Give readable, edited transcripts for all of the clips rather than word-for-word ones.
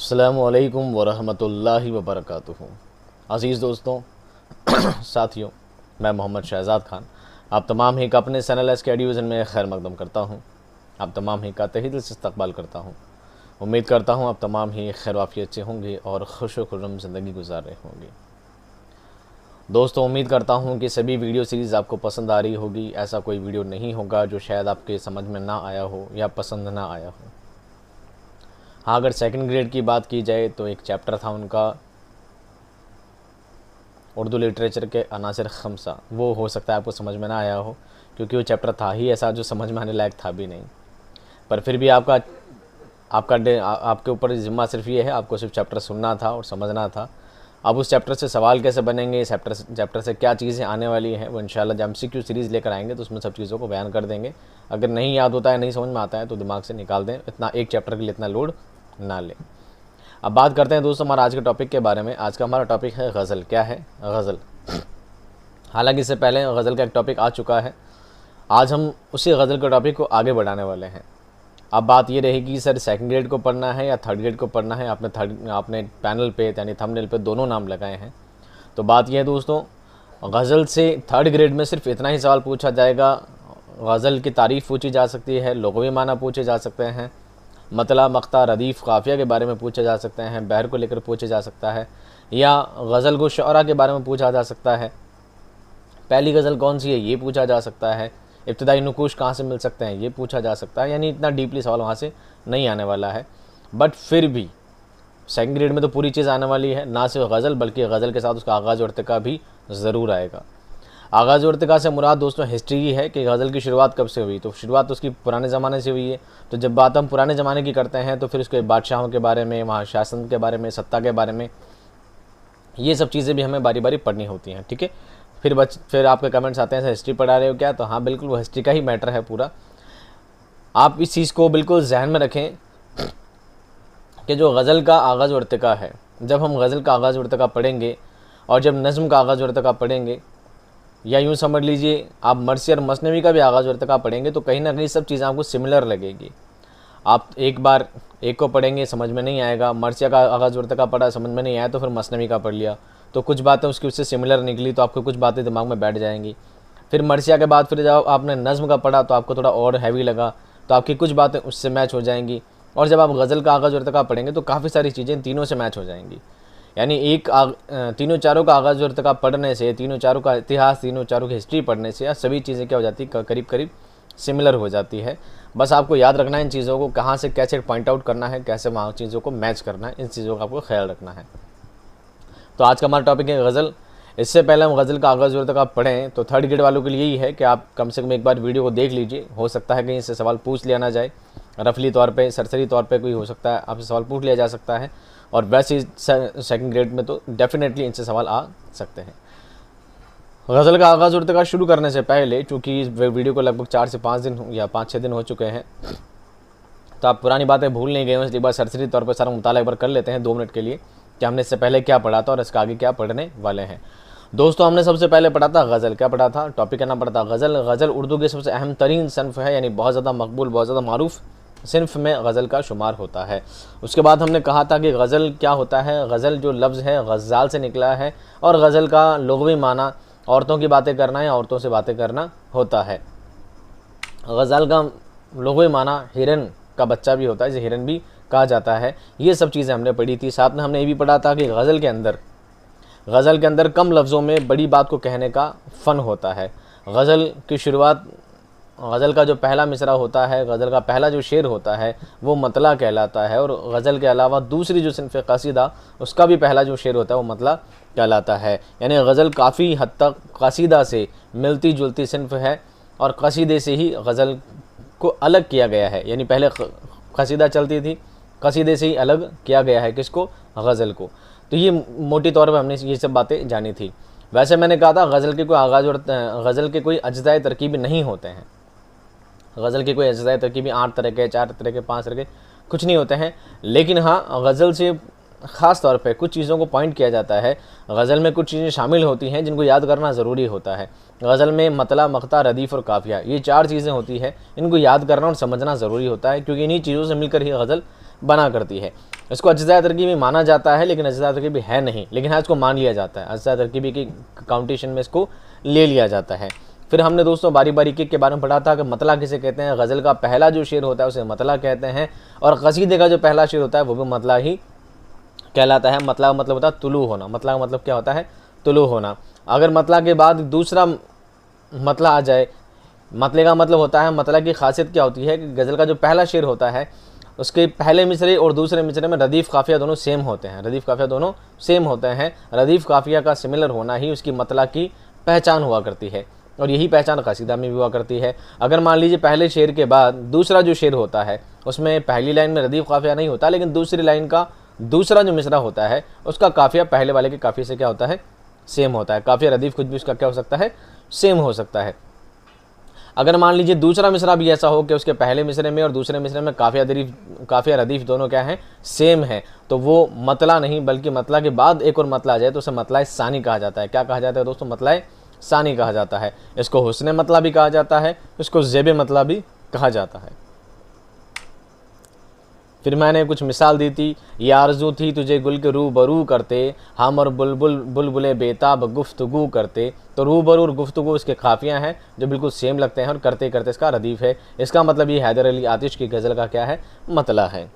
अस्सलामुअलैकुम वरहमतुल्लाहि वबरकातुहू। अज़ीज़ दोस्तों, साथियों, मैं मोहम्मद शहज़ाद ख़ान आप तमाम ही का अपने चैनल एस के एडिविज़न में खैर मकदम करता हूँ। आप तमाम ही का तहे दिल से इस्तक़बाल करता हूँ। उम्मीद करता हूँ आप तमाम ही खैर वाफ़ियत से होंगे और खुश व खुर्रम ज़िंदगी गुजार रहे होंगे। दोस्तों, उम्मीद करता हूँ कि सभी वीडियो सीरीज़ आपको पसंद आ रही होगी। ऐसा कोई वीडियो नहीं होगा जो शायद आपके समझ में ना आया हो या पसंद ना आया हो। हाँ, अगर सेकंड ग्रेड की बात की जाए तो एक चैप्टर था उनका उर्दू लिटरेचर के अनासिर खमसा, वो हो सकता है आपको समझ में ना आया हो क्योंकि वो चैप्टर था ही ऐसा जो समझ में आने लायक था भी नहीं। पर फिर भी आपके ऊपर ज़िम्मा सिर्फ ये है, आपको सिर्फ चैप्टर सुनना था और समझना था। अब उस चैप्टर से सवाल कैसे बनेंगे, चैप्टर से क्या चीज़ें आने वाली हैं, वो इंशाल्लाह जब MCQ सीरीज़ लेकर आएंगे तो उसमें सब चीज़ों को बयान कर देंगे। अगर नहीं याद होता है, नहीं समझ में आता है तो दिमाग से निकाल दें, इतना एक चैप्टर के लिए इतना लोड ना लें। अब बात करते हैं दोस्तों हमारा आज के टॉपिक के बारे में। आज का हमारा टॉपिक है गज़ल। क्या है? गज़ल। हालांकि इससे पहले गज़ल का एक टॉपिक आ चुका है। आज हम उसी गज़ल के टॉपिक को आगे बढ़ाने वाले हैं। अब बात ये रहेगी सर सेकंड ग्रेड को पढ़ना है या थर्ड ग्रेड को पढ़ना है। आपने पैनल पे यानी थंबनेल पे दोनों नाम लगाए हैं। तो बात यह है दोस्तों, गज़ल से थर्ड ग्रेड में सिर्फ इतना ही सवाल पूछा जाएगा। गज़ल की तारीफ़ पूछी जा सकती है, लुग़वी माना पूछे जा सकते हैं, मतला, मक़ता, रदीफ़, काफ़िया के बारे में पूछे जा सकते हैं, बहर को लेकर पूछे जा सकता है, या गज़ल को शअरा के बारे में पूछा जा सकता है। पहली गज़ल कौन सी है ये पूछा जा सकता है। इब्तिदाई नुकूश कहाँ से मिल सकते हैं ये पूछा जा सकता है। यानी इतना डीपली सवाल वहाँ से नहीं आने वाला है। बट फिर भी सेकंड ग्रेड में तो पूरी चीज़ आने वाली है, ना सिर्फ गज़ल बल्कि गज़ल के साथ उसका आगाज़ और इर्तिका भी ज़रूर आएगा। आगाज़ और इर्तिका से मुराद दोस्तों हिस्ट्री ही है कि गज़ल की शुरुआत कब से हुई। तो शुरुआत तो उसकी पुराने ज़माने से हुई है। तो जब बात हम पुराने ज़माने की करते हैं तो फिर उसके बादशाहों के बारे में, वहाँ शासन के बारे में, सत्ता के बारे में, ये सब चीज़ें भी हमें बारी बारी पढ़नी होती हैं। ठीक है। फिर आपके कमेंट्स आते हैं हिस्ट्री पढ़ा रहे हो क्या? तो हाँ, बिल्कुल वो हिस्ट्री का ही मैटर है पूरा। आप इस चीज़ को बिल्कुल जहन में रखें कि जो गज़ल का आगाज़ और इर्तिका है, जब हम गज़ल का आगाज़ और इर्तिका पढ़ेंगे और जब नज़्म का आगाज़ और इर्तिका पढ़ेंगे, या यूँ समझ लीजिए आप मरसी और मसनवी का भी आगाज़ और इर्तिका पढ़ेंगे, तो कहीं ना कहीं सब चीज़ें आपको सिमिलर लगेगी। आप एक बार एक को पढ़ेंगे समझ में नहीं आएगा, मरसिया का आगाज़ और इर्तिका पढ़ा समझ में नहीं आया तो फिर मसनवी का पढ़ लिया, तो कुछ बातें उससे सिमिलर निकली तो आपको कुछ बातें दिमाग में बैठ जाएंगी। फिर मरसिया के बाद फिर जब आपने नज़्म का पढ़ा तो आपको थोड़ा और हैवी लगा तो आपकी कुछ बातें उससे मैच हो जाएंगी। और जब आप गज़ल का आगाज़ और इर्तिका पढ़ेंगे तो काफ़ी सारी चीज़ें तीनों से मैच हो जाएंगी। यानी तीनों चारों का आगाज़ और इर्तिका पढ़ने से, तीनों चारों का इतिहास, तीनों चारों की हिस्ट्री पढ़ने से सभी चीज़ें क्या हो जाती है, करीब करीब सिमिलर हो जाती है। बस आपको याद रखना है इन चीज़ों को, कहाँ से कैसे पॉइंट आउट करना है, कैसे वहाँ चीज़ों को मैच करना है, इन चीज़ों का आपको ख्याल रखना है। तो आज का हमारा टॉपिक है गज़ल। इससे पहले हम गज़ल का आगाज़ और इर्तिका पढ़ें तो थर्ड ग्रेड वालों के लिए यही है कि आप कम से कम एक बार वीडियो को देख लीजिए। हो सकता है कहीं इससे सवाल पूछ लिया ना जाए, रफली तौर पे, सरसरी तौर पे कोई हो सकता है आपसे सवाल पूछ लिया जा सकता है। और वैसे सेकंड ग्रेड में तो डेफिनेटली इनसे सवाल आ सकते हैं। गज़ल का आगाज़ और इर्तिका शुरू करने से पहले, चूँकि इस वीडियो को लगभग 4 से 5 दिन या 5-6 दिन हो चुके हैं, तो आप पुरानी बातें भूल नहीं गए हो, इसलिए बार सरसरी तौर पर सारा मुताला एक बार कर लेते हैं 2 मिनट के लिए कि हमने इससे पहले क्या पढ़ा था और इसका आगे क्या पढ़ने वाले हैं। दोस्तों, हमने सबसे पहले पढ़ा था गज़ल। क्या पढ़ा था? टॉपिक का नाम पढ़ा था गज़ल। गज़ल उर्दू के सबसे अहम तरीन सन्फ़ है, यानी बहुत ज़्यादा मकबूल, बहुत ज़्यादा मारूफ सिन्फ़ में गज़ल का शुमार होता है। उसके बाद हमने कहा था कि गज़ल क्या होता है। गज़ल जो लफ्ज़ है गज़ाल से निकला है और गज़ल का लुग़वी माना औरतों की बातें करना या औरतों से बातें करना होता है। गज़ल का लुग़वी माना हिरन का बच्चा भी होता है, जिसे हिरन भी कहा जाता है। ये सब चीज़ें हमने पढ़ी थी। साथ में हमने ये भी पढ़ा था कि गज़ल के अंदर कम लफ्ज़ों में बड़ी बात को कहने का फ़न होता है। गज़ल की शुरुआत, गज़ल का जो पहला मिसरा होता है, गज़ल का पहला जो शेर होता है वो मतला कहलाता है। और गज़ल के अलावा दूसरी जो सिन्फ़ कसीदा, उसका भी पहला जो शेर होता है वो मतला कहलाता है। यानी गज़ल काफ़ी हद तक कसीदा से मिलती जुलती सिन्फ़ है और कसीदे से ही गज़ल को अलग किया गया है। यानी पहले कसीदा चलती थी, कसीदे से ही अलग किया गया है किसको? गज़ल को। तो ये मोटी तौर पर हमने ये सब बातें जानी थी। वैसे मैंने कहा था गज़ल के कोई आगाज़ और गज़ल के कोई अज्ज़ाए तरकीबी नहीं होते हैं। गज़ल की कोई अज्ज़ाए तरकीबी 8 तरह के, 4 तरह के, 5 तरह के कुछ नहीं होते हैं। लेकिन हाँ, गज़ल से ख़ास तौर पे कुछ चीज़ों को पॉइंट किया जाता है। गज़ल में कुछ चीज़ें शामिल होती हैं जिनको याद करना ज़रूरी होता है। गज़ल में मतला, मक़ता, रदीफ़ और काफ़िया, ये 4 चीज़ें होती है। इनको याद करना और समझना ज़रूरी होता है क्योंकि इन्हीं चीज़ों से मिलकर ही गज़ल बना करती है। इसको अज्जा तरकीबी माना जाता है, लेकिन अज्जा तरकीबी है नहीं, लेकिन हाँ इसको मान लिया जाता है, अज्जा तरकीबी की काउंटेशन में इसको ले लिया जाता है। फिर हमने दोस्तों बारी बारी के बारे में पढ़ा था कि मतला किसे कहते हैं। गज़ल का पहला जो शेर होता है उसे मतला कहते हैं, और कसीदे का जो पहला शेर होता है वो भी मतला ही कहलाता है। मतला का मतलब होता है तुलू होना। मतला का मतलब क्या होता है? तुलू होना। अगर मतला के बाद दूसरा मतला आ जाए, मतले का मतलब होता है, मतला की खासियत क्या होती है कि गज़ल का जो पहला शेर होता है उसके पहले मिसरे और दूसरे मिसरे में रदीफ़ काफ़िया दोनों सेम होते हैं। रदीफ़ काफ़िया दोनों सेम होते हैं। रदीफ़ काफ़िया का सिमिलर होना ही उसकी मतला की पहचान हुआ करती है, और यही पहचान कसीदा में भी हुआ करती है। अगर मान लीजिए पहले शेर के बाद दूसरा जो शेर होता है उसमें पहली लाइन में रदीफ़ काफ़िया नहीं होता, लेकिन दूसरी लाइन का दूसरा जो मिसरा होता है उसका काफ़िया पहले वाले के काफ़िए से क्या होता है? सेम होता है। काफ़िया रदीफ़ कुछ भी उसका क्या हो सकता है? सेम हो सकता है। अगर मान लीजिए दूसरा मिसरा भी ऐसा हो कि उसके पहले मिसरे में और दूसरे मिसरे में काफ़िया रदीफ़ दोनों क्या हैं? सेम है, तो वो मतला नहीं बल्कि मतला के बाद एक और मतला आ जाए तो उसे मतला सानी कहा जाता है। क्या कहा जाता है दोस्तों? मतला सानी कहा जाता है। इसको हुस्न मतला भी कहा जाता है, इसको ज़ेब मतला भी कहा जाता है। फिर मैंने कुछ मिसाल दी थी, ये आरज़ू थी तुझे गुल के रूबरू करते, हम और बुलबुल बुलबुले बेताब गुफ्तगू करते। तो रूबरू और गुफ्तगू इसके काफ़ियाँ हैं जो बिल्कुल सेम लगते हैं, और करते करते इसका रदीफ़ है। इसका मतलब ये हैदर अली आतिश की गज़ल का क्या है? मतला है।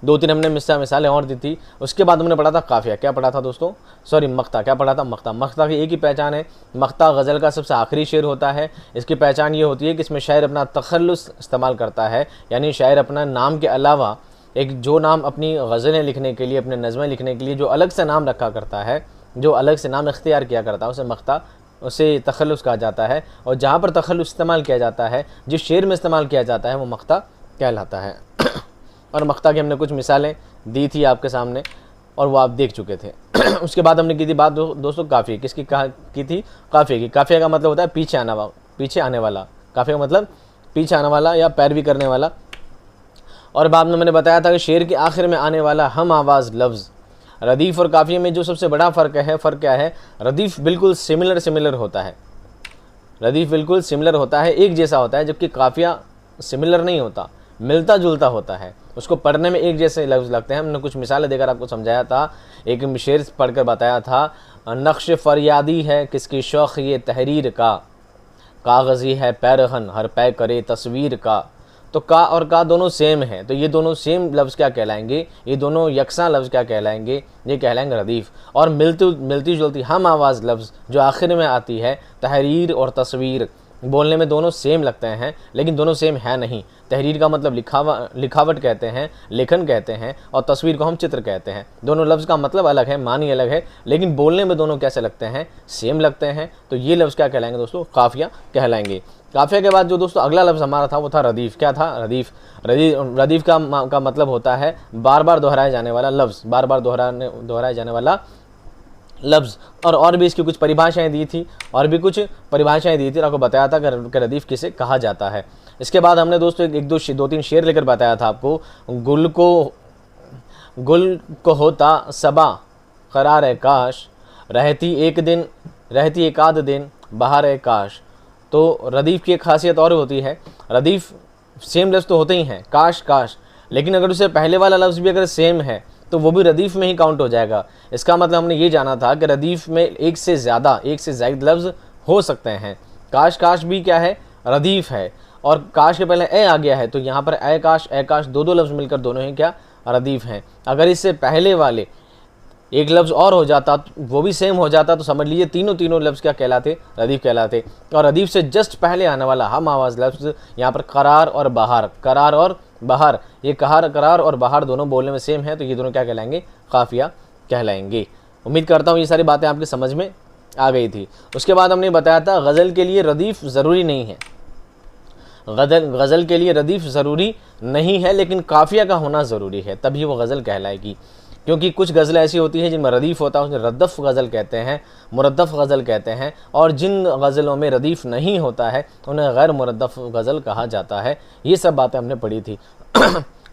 2-3 हमने मिसालें और दी थी। उसके बाद हमने पढ़ा था काफ़िया। क्या पढ़ा था दोस्तों? सॉरी, मख्ता। क्या पढ़ा था? मख्ता। मख्ता की एक ही पहचान है, मख्ता गज़ल का सबसे आखिरी शेर होता है। इसकी पहचान ये होती है कि इसमें शायर अपना तखल्लुस इस्तेमाल करता है, यानी शायर अपना नाम के अलावा एक जो नाम अपनी गज़लें लिखने के लिए, अपने नज़में लिखने के लिए जो अलग से नाम रखा करता है, जो अलग से नाम इख्तियार किया करता है, उसे मख्ता, उसे तखल्लुस कहा जाता है। और जहाँ पर तखल्लुस इस्तेमाल किया जाता है, जिस शेर में इस्तेमाल किया जाता है, वो मख्ता कहलाता है। और मख्ता की हमने कुछ मिसालें दी थी आपके सामने, और वो आप देख चुके थे। उसके बाद हमने की थी बात दोस्तों काफ़िया। किसकी की थी? काफ़िया की। काफ़िया का मतलब होता है पीछे आने वाला। काफ़िया का मतलब पीछे आने वाला या पैरवी करने वाला। और बाद में मैंने बताया था कि शेर के आखिर में आने वाला हम आवाज़ लफ्ज़। रदीफ़ और काफ़िया में जो सबसे बड़ा फ़र्क क्या है? रदीफ़ बिल्कुल सिमिलर होता है। रदीफ़ बिल्कुल सिमिलर होता है, एक जैसा होता है, जबकि काफ़िया सिमिलर नहीं होता, मिलता जुलता होता है। उसको पढ़ने में एक जैसे लफ्ज़ लगते हैं। हमने कुछ मिसालें देकर आपको समझाया था। एक शेर पढ़कर बताया था, नक्श फरियादी है किसकी शौक़ ये तहरीर का, कागज़ी है पैरहन हर पै करे तस्वीर का। तो का और का दोनों सेम हैं, तो ये दोनों सेम लफ्ज़ क्या कहलाएंगे? ये दोनों यकसा लफ्ज़ क्या कहलाएंगे? ये कहलाएंगे रदीफ़। और मिलती जुलती हम आवाज़ लफ्ज़ जो आखिर में आती है, तहरीर और तस्वीर, बोलने में दोनों सेम लगते हैं, लेकिन दोनों सेम है नहीं। तहरीर का मतलब लिखावट कहते हैं, लेखन कहते हैं, और तस्वीर को हम चित्र कहते हैं। दोनों लफ्ज़ का मतलब अलग है, मानी अलग है, लेकिन बोलने में दोनों कैसे लगते हैं? सेम लगते हैं। तो ये लफ्ज़ क्या कहलाएंगे दोस्तों? काफ़िया कहलाएंगे। काफ़िया के बाद जो दोस्तों अगला लफ्ज़ हमारा था वो था रदीफ़। क्या था? रदीफ़ का मतलब होता है बार बार दोहराए जाने वाला लफ्ज़, बार बार दोहराए जाने वाला लफ्ज़। और भी इसकी कुछ परिभाषाएं दी थी, और आपको बताया था कि रदीफ़ किसे कहा जाता है। इसके बाद हमने दोस्तों एक दो तीन शेर लेकर बताया था आपको। गुल को होता सबा करार है काश, रहती एक आध दिन बहार है काश। तो रदीफ़ की एक खासियत और होती है, रदीफ़ सेम लफ्ज़ तो होते ही हैं, काश, लेकिन अगर उसे पहले वाला लफ्ज़ भी अगर सेम है तो वो भी रदीफ़ में ही काउंट हो जाएगा। इसका मतलब हमने ये जाना था कि रदीफ़ में एक से ज़ायद लफ्ज़ हो सकते हैं। काश भी क्या है? रदीफ़ है, और काश के पहले ए आ गया है, तो यहाँ पर ए काश दो लफ्ज़ मिलकर दोनों ही क्या? रदीफ़ हैं। अगर इससे पहले वाले एक लफ्ज़ और हो जाता, वो भी सेम हो जाता, तो समझ लीजिए तीनों लफ्ज़ क्या कहलाते? रदीफ़ कहलाते। और रदीफ़ से जस्ट पहले आने वाला हम आवाज़ लफ्ज़ यहाँ पर करार और बहार, ये करार और बहार दोनों बोलने में सेम है, तो ये दोनों क्या कहलाएंगे? काफ़िया कहलाएंगे। उम्मीद करता हूँ ये सारी बातें आपकी समझ में आ गई थी। उसके बाद हमने बताया था गज़ल के लिए रदीफ़ ज़रूरी नहीं है। गज़ल के लिए रदीफ़ ज़रूरी नहीं है, लेकिन काफ़िया का होना ज़रूरी है, तभी वो गज़ल कहलाएगी। क्योंकि कुछ गज़लें ऐसी होती हैं जिनमें रदीफ़ होता है, उन्हें रदफ़ गज़ल कहते हैं, मुरद्दफ़ गज़ल कहते हैं, और जिन गज़लों में रदीफ़ नहीं होता है उन्हें गैर मुरद्दफ़ गज़ल कहा जाता है। ये सब बातें हमने पढ़ी थी।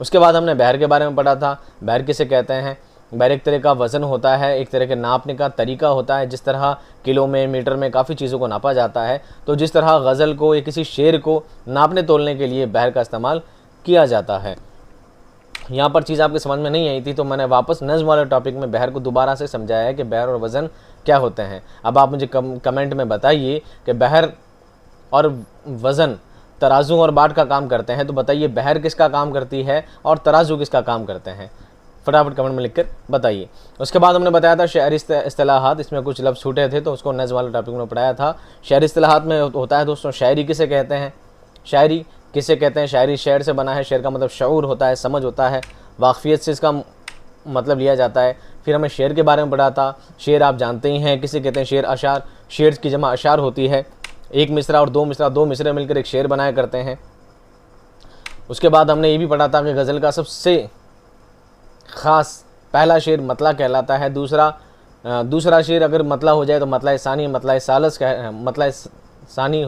उसके बाद हमने बहर के बारे में पढ़ा था। बहर किसे कहते हैं? बहर एक तरह का वज़न होता है, एक तरह के नापने का तरीका होता है। जिस तरह किलो में, मीटर में काफ़ी चीज़ों को नापा जाता है, तो जिस तरह गज़ल को या किसी शेर को नापने तोलने के लिए बहर का इस्तेमाल किया जाता है। यहाँ पर चीज़ आपके समझ में नहीं आई थी तो मैंने वापस नज़्म वाले टॉपिक में बहर को दोबारा से समझाया है कि बहर और वज़न क्या होते हैं। अब आप मुझे कमेंट में बताइए कि बहर और वज़न तराजू और बाट का काम करते हैं, तो बताइए बहर किसका काम करती है और तराजू किसका काम करते हैं, फटाफट कमेंट में लिखकर बताइए। उसके बाद हमने बताया था शहरी इस्तिलाहात, इसमें कुछ लफ्ज़ छूटे थे तो उसको नज़्म वाले टॉपिक में पढ़ाया था। शहरी इस्तिलाहात में होता है दोस्तों, शायरी किसे कहते हैं, शायरी किसे कहते हैं, शायरी शेर से बना है, शेर का मतलब शऊर होता है, समझ होता है, वाक़फ़ियत से इसका मतलब लिया जाता है। फिर हमें शेर के बारे में पढ़ा था, शेर आप जानते ही हैं किसे कहते हैं, शेर अशार, शेर की जमा अशार होती है, एक मिसरा और दो मिसरा, दो मिसरे मिलकर एक शेर बनाया करते हैं। उसके बाद हमने ये भी पढ़ा था कि गज़ल का सबसे ख़ास पहला शेर मतला कहलाता है, दूसरा शेर अगर मतला हो जाए तो मतला सानी, मतला सानी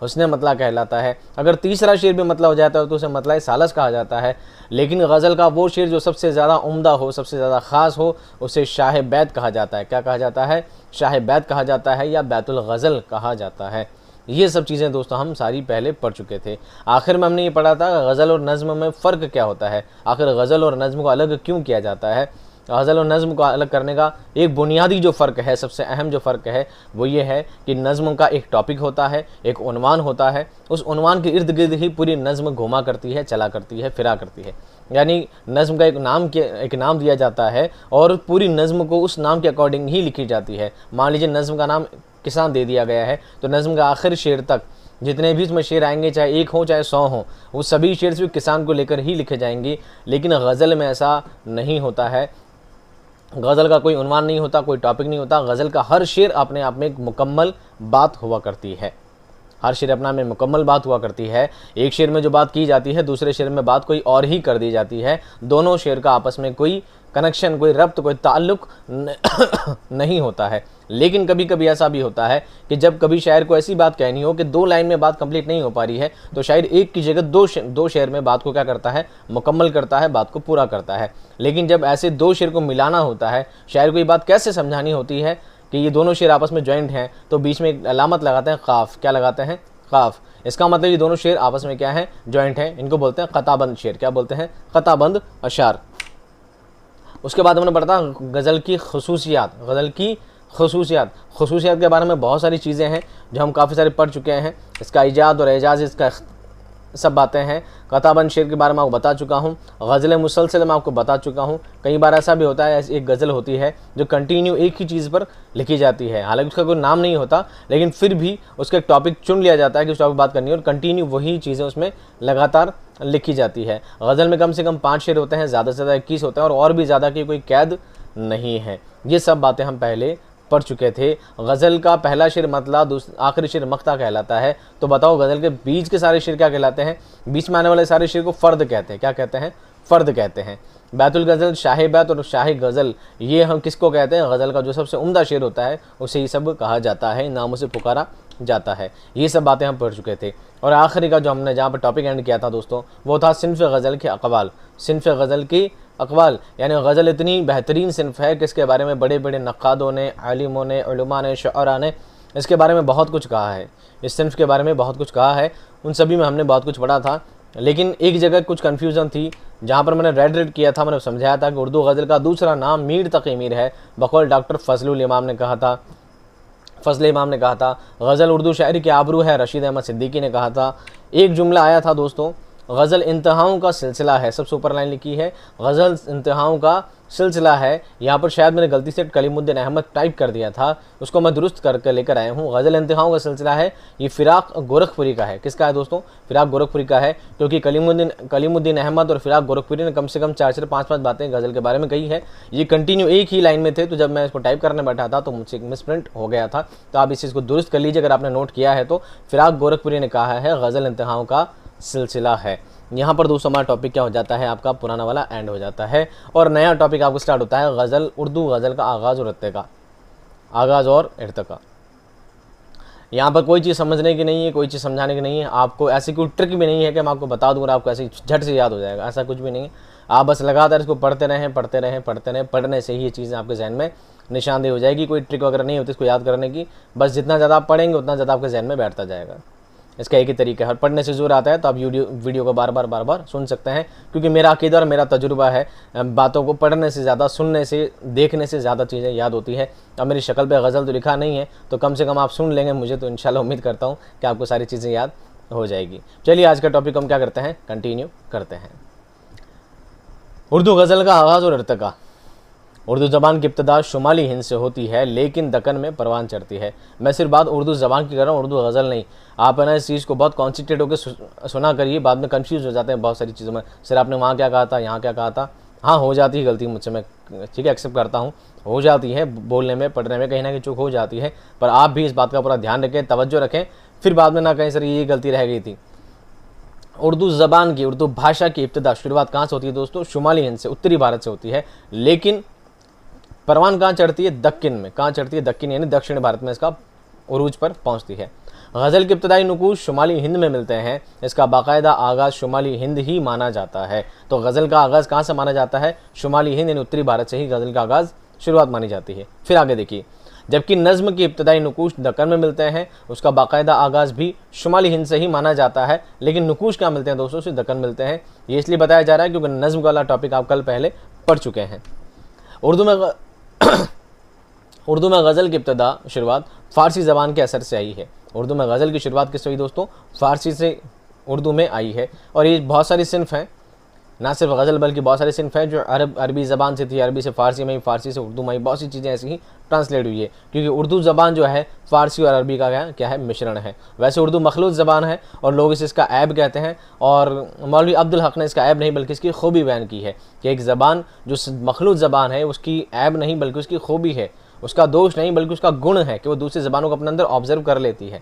हुस्ने मतला कहलाता है। अगर तीसरा शेर भी मतला हो जाता है तो उसे मतला सालस कहा जाता है। लेकिन गज़ल का वो शेर जो सबसे ज़्यादा उम्दा हो, सबसे ज़्यादा ख़ास हो, उसे शाह बैत कहा जाता है। क्या कहा जाता है? शाह बैत कहा जाता है या बैतुल गज़ल कहा जाता है। ये सब चीज़ें दोस्तों हम सारी पहले पढ़ चुके थे। आखिर में हमने ये पढ़ा था गज़ल और नज़्म में फ़र्क क्या होता है, आखिर गज़ल और नज़्म को अलग क्यों किया जाता है। गज़ल और नज़्म को अलग करने का एक बुनियादी जो फ़र्क है, सबसे अहम जो फ़र्क है वो ये है कि नज़्म का एक टॉपिक होता है, एक उन्वान होता है, उस उन्वान के इर्द गिर्द ही पूरी नज़्म घुमा करती है, चला करती है, फिरा करती है। यानी नज़्म का एक नाम दिया जाता है और पूरी नज़्म को उस नाम के अकॉर्डिंग ही लिखी जाती है। मान लीजिए नज़्म का नाम किसान दे दिया गया है तो नज़्म का आखिर शेर तक जितने भी उसमें शेर आएंगे, चाहे एक हो चाहे 100 हो, वो सभी शेर सिर्फ किसान को लेकर ही लिखे जाएंगे। लेकिन गज़ल में ऐसा नहीं होता है। गज़ल का कोई उन्वान नहीं होता, कोई टॉपिक नहीं होता। गज़ल का हर शेर अपने आप में एक मुकम्मल बात हुआ करती है, हर शेर अपना में मुकम्मल बात हुआ करती है। एक शेर में जो बात की जाती है दूसरे शेर में बात कोई और ही कर दी जाती है। दोनों शेर का आपस में कोई कनेक्शन, कोई रब्त, कोई ताल्लुक़ नहीं होता है। लेकिन कभी कभी ऐसा भी होता है कि जब कभी शायर को ऐसी बात कहनी हो कि 2 लाइन में बात कंप्लीट नहीं हो पा रही है तो शायर एक की जगह दो शेर में बात को क्या करता है, मुकम्मल करता है, बात को पूरा करता है। लेकिन जब ऐसे 2 शेर को मिलाना होता है, शायर को ये बात कैसे समझानी होती है कि ये दोनों शेर आपस में जॉइंट हैं, तो बीच में एक अलामत लगाते हैं क़ाफ़। क्या लगाते हैं? क़ाफ़। इसका मतलब ये दोनों शेर आपस में क्या है, जॉइंट हैं। इनको बोलते हैं क़ताबंद शेर। क्या बोलते हैं? क़ताबंद अशार। उसके बाद हमने पढ़ा गज़ल की खसूसियात। गज़ल की खसूसियात के बारे में बहुत सारी चीज़ें हैं जो हम काफ़ी सारे पढ़ चुके हैं। इसका ईजाद और एजाज़, इसका सब बातें हैं। क़ताबंद शेर के बारे में आपको बता चुका हूँ। गज़ल मुसलसल में आपको बता चुका हूँ। कई बार ऐसा भी होता है, एक गज़ल होती है जो कंटिन्यू एक ही चीज़ पर लिखी जाती है, हालांकि उसका कोई नाम नहीं होता, लेकिन फिर भी उसका एक टॉपिक चुन लिया जाता है कि उस टॉपिक बात करनी है और कंटिन्यू वही चीज़ें उसमें लगातार लिखी जाती है। गज़ल में कम से कम 5 शेर होते हैं, ज़्यादा से ज़्यादा 21 होते हैं और भी ज़्यादा की कोई कैद नहीं है। ये सब बातें हम पहले पढ़ चुके थे। गज़ल का पहला शेर मतला, आखिरी शेर मख्ता कहलाता है। तो बताओ गज़ल के बीच के सारे शेर क्या कहलाते हैं? बीच में आने वाले सारे शेर को फ़र्द कहते हैं। क्या कहते हैं? फ़र्द कहते हैं। बैतुल गज़ल, शाह बैत और शाह गज़ल, ये हम किसको कहते हैं? गज़ल का जो सबसे उम्दा शेर होता है उसे ये सब कहा जाता है, नामों से पुकारा जाता है। ये सब बातें हम पढ़ चुके थे। और आखिरी का जो हमने जहाँ पर टॉपिक एंड किया था दोस्तों, वो था सिन्फ़ गज़ल के अक़वाल। सिन्फ़ गज़ल की अक़वाल यानी गज़ल इतनी बेहतरीन सिन्फ़ है कि इसके बारे में बड़े बड़े नक़ादों ने, आलिमों ने, उलमा ने, शुअरा ने इसके बारे में बहुत कुछ कहा है। इस सिन्फ़ के बारे में बहुत कुछ कहा है, उन सभी में हमने बहुत कुछ पढ़ा था। लेकिन एक जगह कुछ कन्फ्यूज़न थी, जहाँ पर मैंने रेड किया था, मैंने समझाया था कि उर्दू गज़ल का दूसरा नाम मीर तक़ी मीर है, बक़ौल डॉक्टर फ़ज़लुल इमाम ने कहा था। गज़ल उर्दू शायरी की आबरू है, रशीद अहमद सिद्दीकी ने कहा था। एक जुमला आया था दोस्तों, गज़ल इंतहाओं का सिलसिला है, सबसे ऊपर लाइन लिखी है गज़ल इंतहाओं का सिलसिला है। यहाँ पर शायद मैंने गलती से कलीमुद्दीन अहमद टाइप कर दिया था, उसको मैं दुरुस्त करके लेकर आया हूँ। गज़ल इंतहाओं का सिलसिला है, ये फ़िराक़ गोरखपुरी का है। किसका है दोस्तों? फ़िराक़ गोरखपुरी का है, क्योंकि कलीमुद्दीन अहमद और फ़िराक़ गोरखपुरी ने कम से कम 4 से 5 बातें गज़ल के बारे में कही है। ये कंटिन्यू एक ही लाइन में थे, तो जब मैं इसको टाइप करने बैठा था तो मुझसे एक मिसप्रिंट हो गया था। तो आप इस चीज़ को दुरुस्त कर लीजिए अगर आपने नोट किया है तो। फ़िराक़ गोरखपुरी ने कहा है गज़ल इंतहाओं का सिलसिला है। यहाँ पर दोस्तों हमारा टॉपिक क्या हो जाता है, आपका पुराना वाला एंड हो जाता है और नया टॉपिक आपको स्टार्ट होता है गज़ल, उर्दू गज़ल का आगाज़ और इर्तिका। यहाँ पर कोई चीज़ समझने की नहीं है, कोई चीज़ समझाने की नहीं है। आपको ऐसी कोई ट्रिक भी नहीं है कि मैं आपको बता दूँ और आपको ऐसे झट से याद हो जाएगा, ऐसा कुछ भी नहीं है। आप बस लगातार इसको पढ़ते रहें। पढ़ने से ही ये चीज़ें आपके जहन में निशानदेही हो जाएगी। कोई ट्रिक वगैरह नहीं होती इसको याद करने की, बस जितना ज़्यादा आप पढ़ेंगे उतना ज़्यादा आपके जहन में बैठता जाएगा। इसका एक ही तरीका है, और पढ़ने से जोर आता है तो आप वीडियो को बार बार सुन सकते हैं, क्योंकि मेरा अकीदा और मेरा तजुर्बा है, बातों को पढ़ने से ज़्यादा सुनने से, देखने से ज़्यादा चीज़ें याद होती है। अब मेरी शक्ल पे गज़ल तो लिखा नहीं है, तो कम से कम आप सुन लेंगे मुझे, तो इंशाल्लाह उम्मीद करता हूँ कि आपको सारी चीज़ें याद हो जाएगी। चलिए आज का टॉपिक हम क्या करते हैं, कंटिन्यू करते हैं। उर्दू गज़ल का आगाज़ और इर्तिका। उर्दू ज़बान की इब्तिदा शुमाली हिंद से होती है, लेकिन दक्कन में परवान चढ़ती है। मैं सिर्फ बात उर्दू ज़बान की कर रहा हूँ, उर्दू गज़ल नहीं। आप है ना इस चीज़ को बहुत कॉन्सेंट्रेट होकर सुना करिए, बाद में कंफ्यूज हो जाते हैं बहुत सारी चीज़ों में। सर आपने वहाँ क्या कहा था, यहाँ क्या कहा था। हाँ, हो जाती है गलती मुझसे, मैं ठीक है एक्सेप्ट करता हूँ, हो जाती है, बोलने में पढ़ने में कहीं ना कहीं चूक हो जाती है, पर आप भी इस बात का पूरा ध्यान रखें, तवज्जो रखें, फिर बाद में ना कहीं सर ये गलती रह गई थी। उर्दू ज़बान की, उर्दू भाषा की इब्तिदा शुरुआत कहाँ से होती है दोस्तों, शुमाली हिंद से, उत्तरी भारत से होती है, लेकिन परवान कहाँ चढ़ती है, दक्कन में। कहाँ चढ़ती है, दक्कन यानी दक्षिण भारत में इसका उरूज पर पहुँचती है। गज़ल के इब्तदाई नुकूश शुमाली हिंद में मिलते हैं, इसका बाकायदा आगाज़ शुमाली हिंद ही माना जाता है। तो गज़ल का आगाज़ कहाँ से माना जाता है, शुमाली हिंद यानी उत्तरी भारत से ही गज़ल का आगाज़ शुरुआत मानी जाती है। फिर आगे देखिए, जबकि नज़्म की इब्तदाई नुकूश दक्कन में मिलते हैं, उसका बाकायदा आगाज़ भी शुमाली हिंद से ही माना जाता है, लेकिन नुकूश क्या मिलते हैं दोस्तों, सिर्फ दक्कन मिलते हैं। ये इसलिए बताया जा रहा है क्योंकि नज़्म वाला टॉपिक आप कल पहले पढ़ चुके हैं। उर्दू में गज़ल की इब्तिदा शुरुआत फ़ारसी ज़बान के असर से आई है। उर्दू में गज़ल की शुरुआत किससे हुई दोस्तों, फ़ारसी से उर्दू में आई है। और ये बहुत सारी सिन्फ़ हैं, ना सिर्फ गज़ल बल्कि बहुत सारी सिन्फ़ हैं जो अरबी ज़बान से थी, अरबी से फ़ारसी में, फ़ारसी से उर्दू में, बहुत सी चीज़ें ऐसी ही ट्रांसलेट हुई है, क्योंकि उर्दू ज़बान जो है फ़ारसी और अरबी का क्या है, मिश्रण है। वैसे उर्दू मखलूत ज़बान है और लोग इसे इसका ऐब कहते हैं, और मौलवी अब्दुल हक ने इसका ऐब नहीं बल्कि इसकी खूबी बयान की है कि एक ज़बान जो मखलूत ज़बान है उसकी ऐब नहीं बल्कि उसकी खूबी है, उसका दोष नहीं बल्कि उसका गुण है कि वो दूसरी ज़बानों को अपने अंदर ऑब्ज़र्व कर लेती है।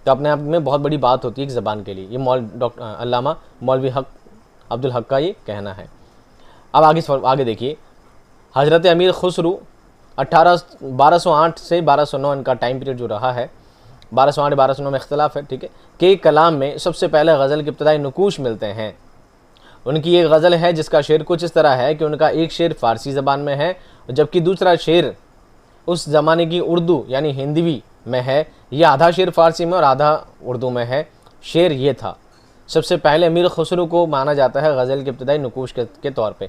तो अपने आप में बहुत बड़ी बात होती है एक ज़बान के लिए। ये अल्लामा मौलवी अब्दुल हक का ये कहना है। अब आगे देखिए, हज़रत अमीर खुसरू 1208 से 1209 इनका टाइम पीरियड जो रहा है, 1208-1209 में इख्तलाफ है, ठीक है, के कलाम में सबसे पहले गज़ल के इब्तिदाई नुकूश मिलते हैं। उनकी एक गज़ल है जिसका शेर कुछ इस तरह है कि उनका एक शेर फ़ारसी ज़बान में है, जबकि दूसरा शेर उस ज़माने की उर्दू यानी हिंदवी में है। यह आधा शेर फ़ारसी में और आधा उर्दू में है। शेर ये था, सबसे पहले अमीर खुसरू को माना जाता है गज़ल के इब्तिदाई नुकूश के तौर पे।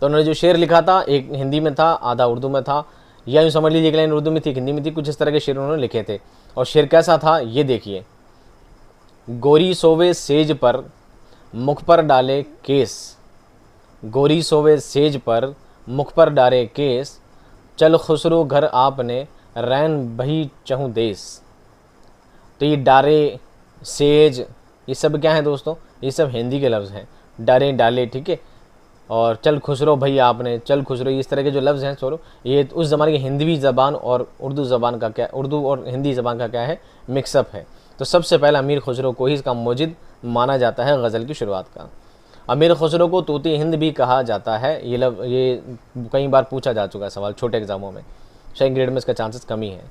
तो उन्होंने जो शेर लिखा था एक हिंदी में था, आधा उर्दू में था, या यूँ समझ लीजिए एक लाइन उर्दू में थी, हिंदी में थी, कुछ इस तरह के शेर उन्होंने लिखे थे। और शेर कैसा था ये देखिए, गोरी सोवे सेज पर मुख पर डाले केस, गोरी सोवे सेज पर मुख पर डाले केस, चल खुसरो घर आपने रैन बही चहूँ देश। तो ये डारे, सेज, ये सब क्या है दोस्तों, ये सब हिंदी के लफ्ज़ हैं, डारे, डाले, ठीक है, और चल खुसरो भाई आपने, चल खुसरो, इस तरह के जो लफ्ज़ हैं छोरो, ये उस ज़माने की हिंदवी ज़बान और उर्दू ज़बान का क्या, उर्दू और हिंदी ज़बान का क्या है, मिक्सअप है। तो सबसे पहले अमीर खुसरो को ही इसका मुजिद माना जाता है गज़ल की शुरुआत का। अमीर खुसरो को तूती हिंद भी कहा जाता है। ये कई बार पूछा जा चुका है सवाल छोटे एग्जामों में, शायद ग्रेड में इसका चांसेस कमी है।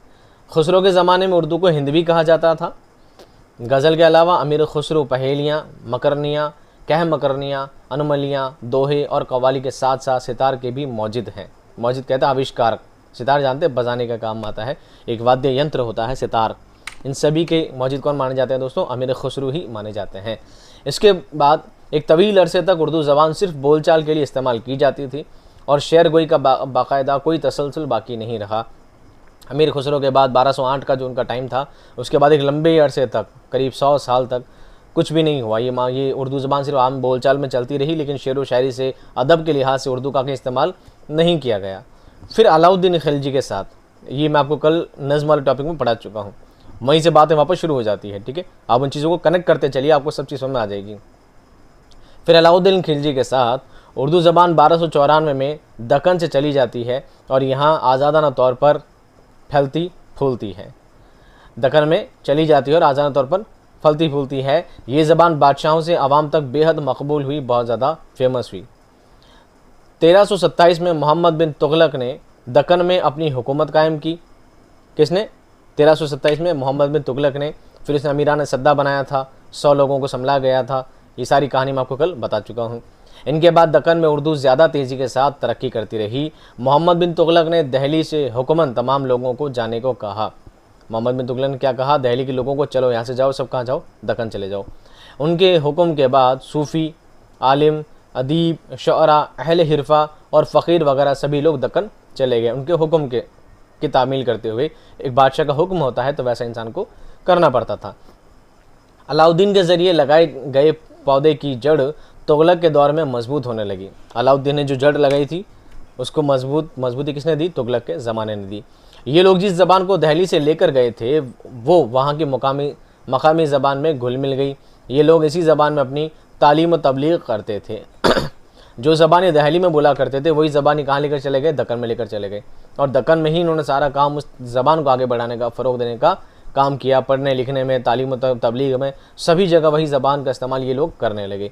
खुसरो के ज़माने में उर्दू को हिंद भी कहा जाता था। गज़ल के अलावा अमीर खुसरो पहेलियाँ, मकरनियाँ, कह मकरनियाँ, अनुमलियाँ, दोहे और कवाली के साथ साथ सितार के भी मौजिद हैं। मौजिद कहता है आविष्कारक, सितार जानते हैं बजाने का काम आता है, एक वाद्य यंत्र होता है सितार। इन सभी के मौजिद कौन माने जाते हैं दोस्तों, अमीर खुसरो ही माने जाते हैं। इसके बाद एक तवील अरसे तक उर्दू ज़बान सिर्फ बोलचाल के लिए इस्तेमाल की जाती थी और शेर गोई का बाकायदा कोई तसलसल बाकी नहीं रहा। अमीर खुसरो के बाद 1208 का जो उनका टाइम था, उसके बाद एक लंबे अरसे तक, करीब 100 साल तक कुछ भी नहीं हुआ। ये उर्दू ज़बान सिर्फ आम बोलचाल में चलती रही, लेकिन शेर व शायरी से, अदब के लिहाज से उर्दू का इस्तेमाल नहीं किया गया। फिर अलाउद्दीन खिलजी के साथ, ये मैं आपको कल नज़्म वाले टॉपिक में पढ़ा चुका हूँ, वहीं से बातें वापस शुरू हो जाती है, ठीक है। आप उन चीज़ों को कनेक्ट करते चलिए, आपको सब चीज़ समझ में आ जाएगी। फिर अलाउद्दीन खिलजी के साथ उर्दू ज़बान 1294 में दक्कन से चली जाती है और यहाँ आज़ादाना तौर पर फलती फूलती है। दक्कन में चली जाती है और आज़ादाना तौर पर फलती फूलती है। ये ज़बान बादशाहों से आवाम तक बेहद मकबूल हुई, बहुत ज़्यादा फेमस हुई। 1327 में मोहम्मद बिन तुगलक ने दक्कन में अपनी हुकूमत कायम की। किसने? 1327 में मोहम्मद बिन तुगलक ने। फिर इसने अमीरान सद्दा बनाया था, 100 लोगों को संभला गया था। ये सारी कहानी मैं आपको कल बता चुका हूँ। इनके बाद दक्कन में उर्दू ज़्यादा तेज़ी के साथ तरक्की करती रही। मोहम्मद बिन तुगलक ने दहली से हुक्मन तमाम लोगों को जाने को कहा। मोहम्मद बिन तुगलक ने क्या कहा, दिल्ली के लोगों को चलो यहाँ से जाओ, सब कहाँ जाओ, दक्कन चले जाओ। उनके हुक्म के बाद सूफ़ी, आलिम, अदीब, शुअरा, अहले हिरफा और फ़कीर वगैरह सभी लोग दक्कन चले गए। उनके हुक्म की तामील करते हुए, एक बादशाह का हुक्म होता है तो वैसा इंसान को करना पड़ता था। अलाउद्दीन के ज़रिए लगाए गए पौधे की जड़ तुगलक के दौर में मजबूत होने लगी। अलाउद्दीन ने जो जड़ लगाई थी उसको मजबूती किसने दी? तुगलक के ज़माने ने दी। ये लोग जिस ज़बान को दिल्ली से लेकर गए थे वो वहाँ की मकामी ज़बान में घुल मिल गई। ये लोग इसी ज़बान में अपनी तालीम और तबलीग करते थे। जो ज़बानी दिल्ली में बोला करते थे वही ज़बानी कहाँ लेकर चले गए? दक्कन में लेकर चले गए, और दक्कन में ही इन्होंने सारा काम उस ज़बान को आगे बढ़ाने का, फ़रोग़ देने का काम किया। पढ़ने लिखने में, तालीम और तबलीग में, सभी जगह वही ज़बान का इस्तेमाल ये लोग करने लगे।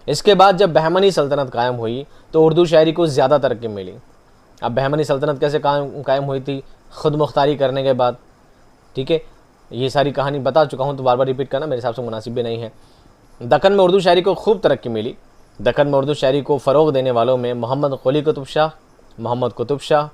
इसके बाद जब बहमनी सल्तनत कायम हुई तो उर्दू शायरी को ज़्यादा तरक्की मिली। अब बहमनी सल्तनत कैसे कायम हुई थी? खुद मुख्तारी करने के बाद। ठीक है, ये सारी कहानी बता चुका हूँ तो बार बार रिपीट करना मेरे हिसाब से मुनासिब भी नहीं है। दक्कन में उर्दू शायरी को खूब तरक्की मिली। दक्कन में उर्दू शायरी को फ़रोग़ देने वालों में मोहम्मद कुली कुतुब शाह, मोहम्मद कुतुब शाह,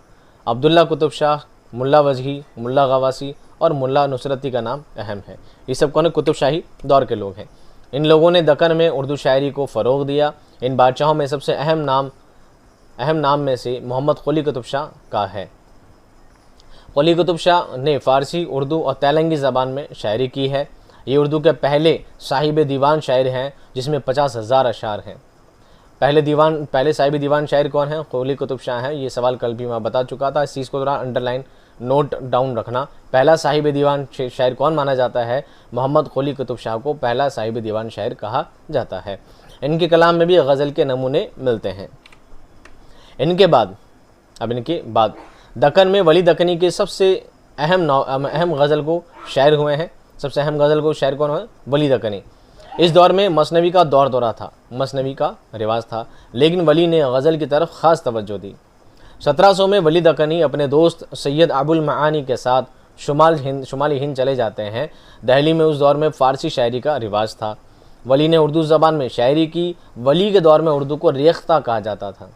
अब्दुल्ला कुतुब शाह, मुल्ला वजही, मुल्ला गवासी और मुल्ला नुसरती का नाम अहम है। ये सब कौन? कुतुब शाही दौर के लोग हैं। इन लोगों ने दक्कन में उर्दू शायरी को फ़रोग़ दिया। इन बादशाहों में सबसे अहम नाम में से मोहम्मद कुली कुतुब शाह का है। कुली कुतुब शाह ने फ़ारसी, उर्दू और तेलंगी ज़बान में शायरी की है। ये उर्दू के पहले साहिब दीवान शायर हैं जिसमें 50,000 अशार हैं। पहले साहिब दीवान शायर कौन है? कुली कुतुब शाह हैं। ये सवाल कल भी मैं बता चुका था, इस चीज़ को थोड़ा अंडरलाइन नोट डाउन रखना। पहला साहिब दीवान शायर कौन माना जाता है? मोहम्मद कुली कुतुब शाह को पहला साहिब दीवान शायर कहा जाता है। इनके कलाम में भी गज़ल के नमूने मिलते हैं। इनके बाद दक्कन में वली दक्कनी के सबसे अहम गज़ल को शायर हुए हैं। सबसे अहम गज़ल को शायर कौन हुए? वली दक्कनी। इस दौर में मसनवी का दौरा था, मसनवी का रिवाज था, लेकिन वली ने गज़ल की तरफ ख़ास तवज्जो दी। 1700 में वली दक्कनी अपने दोस्त सैयद अबुल मआनी के साथ शुमाली हिंद चले जाते हैं। दिल्ली में उस दौर में फ़ारसी शायरी का रिवाज था। वली ने उर्दू ज़बान में शायरी की। वली के दौर में उर्दू को रेख्ता कहा जाता था।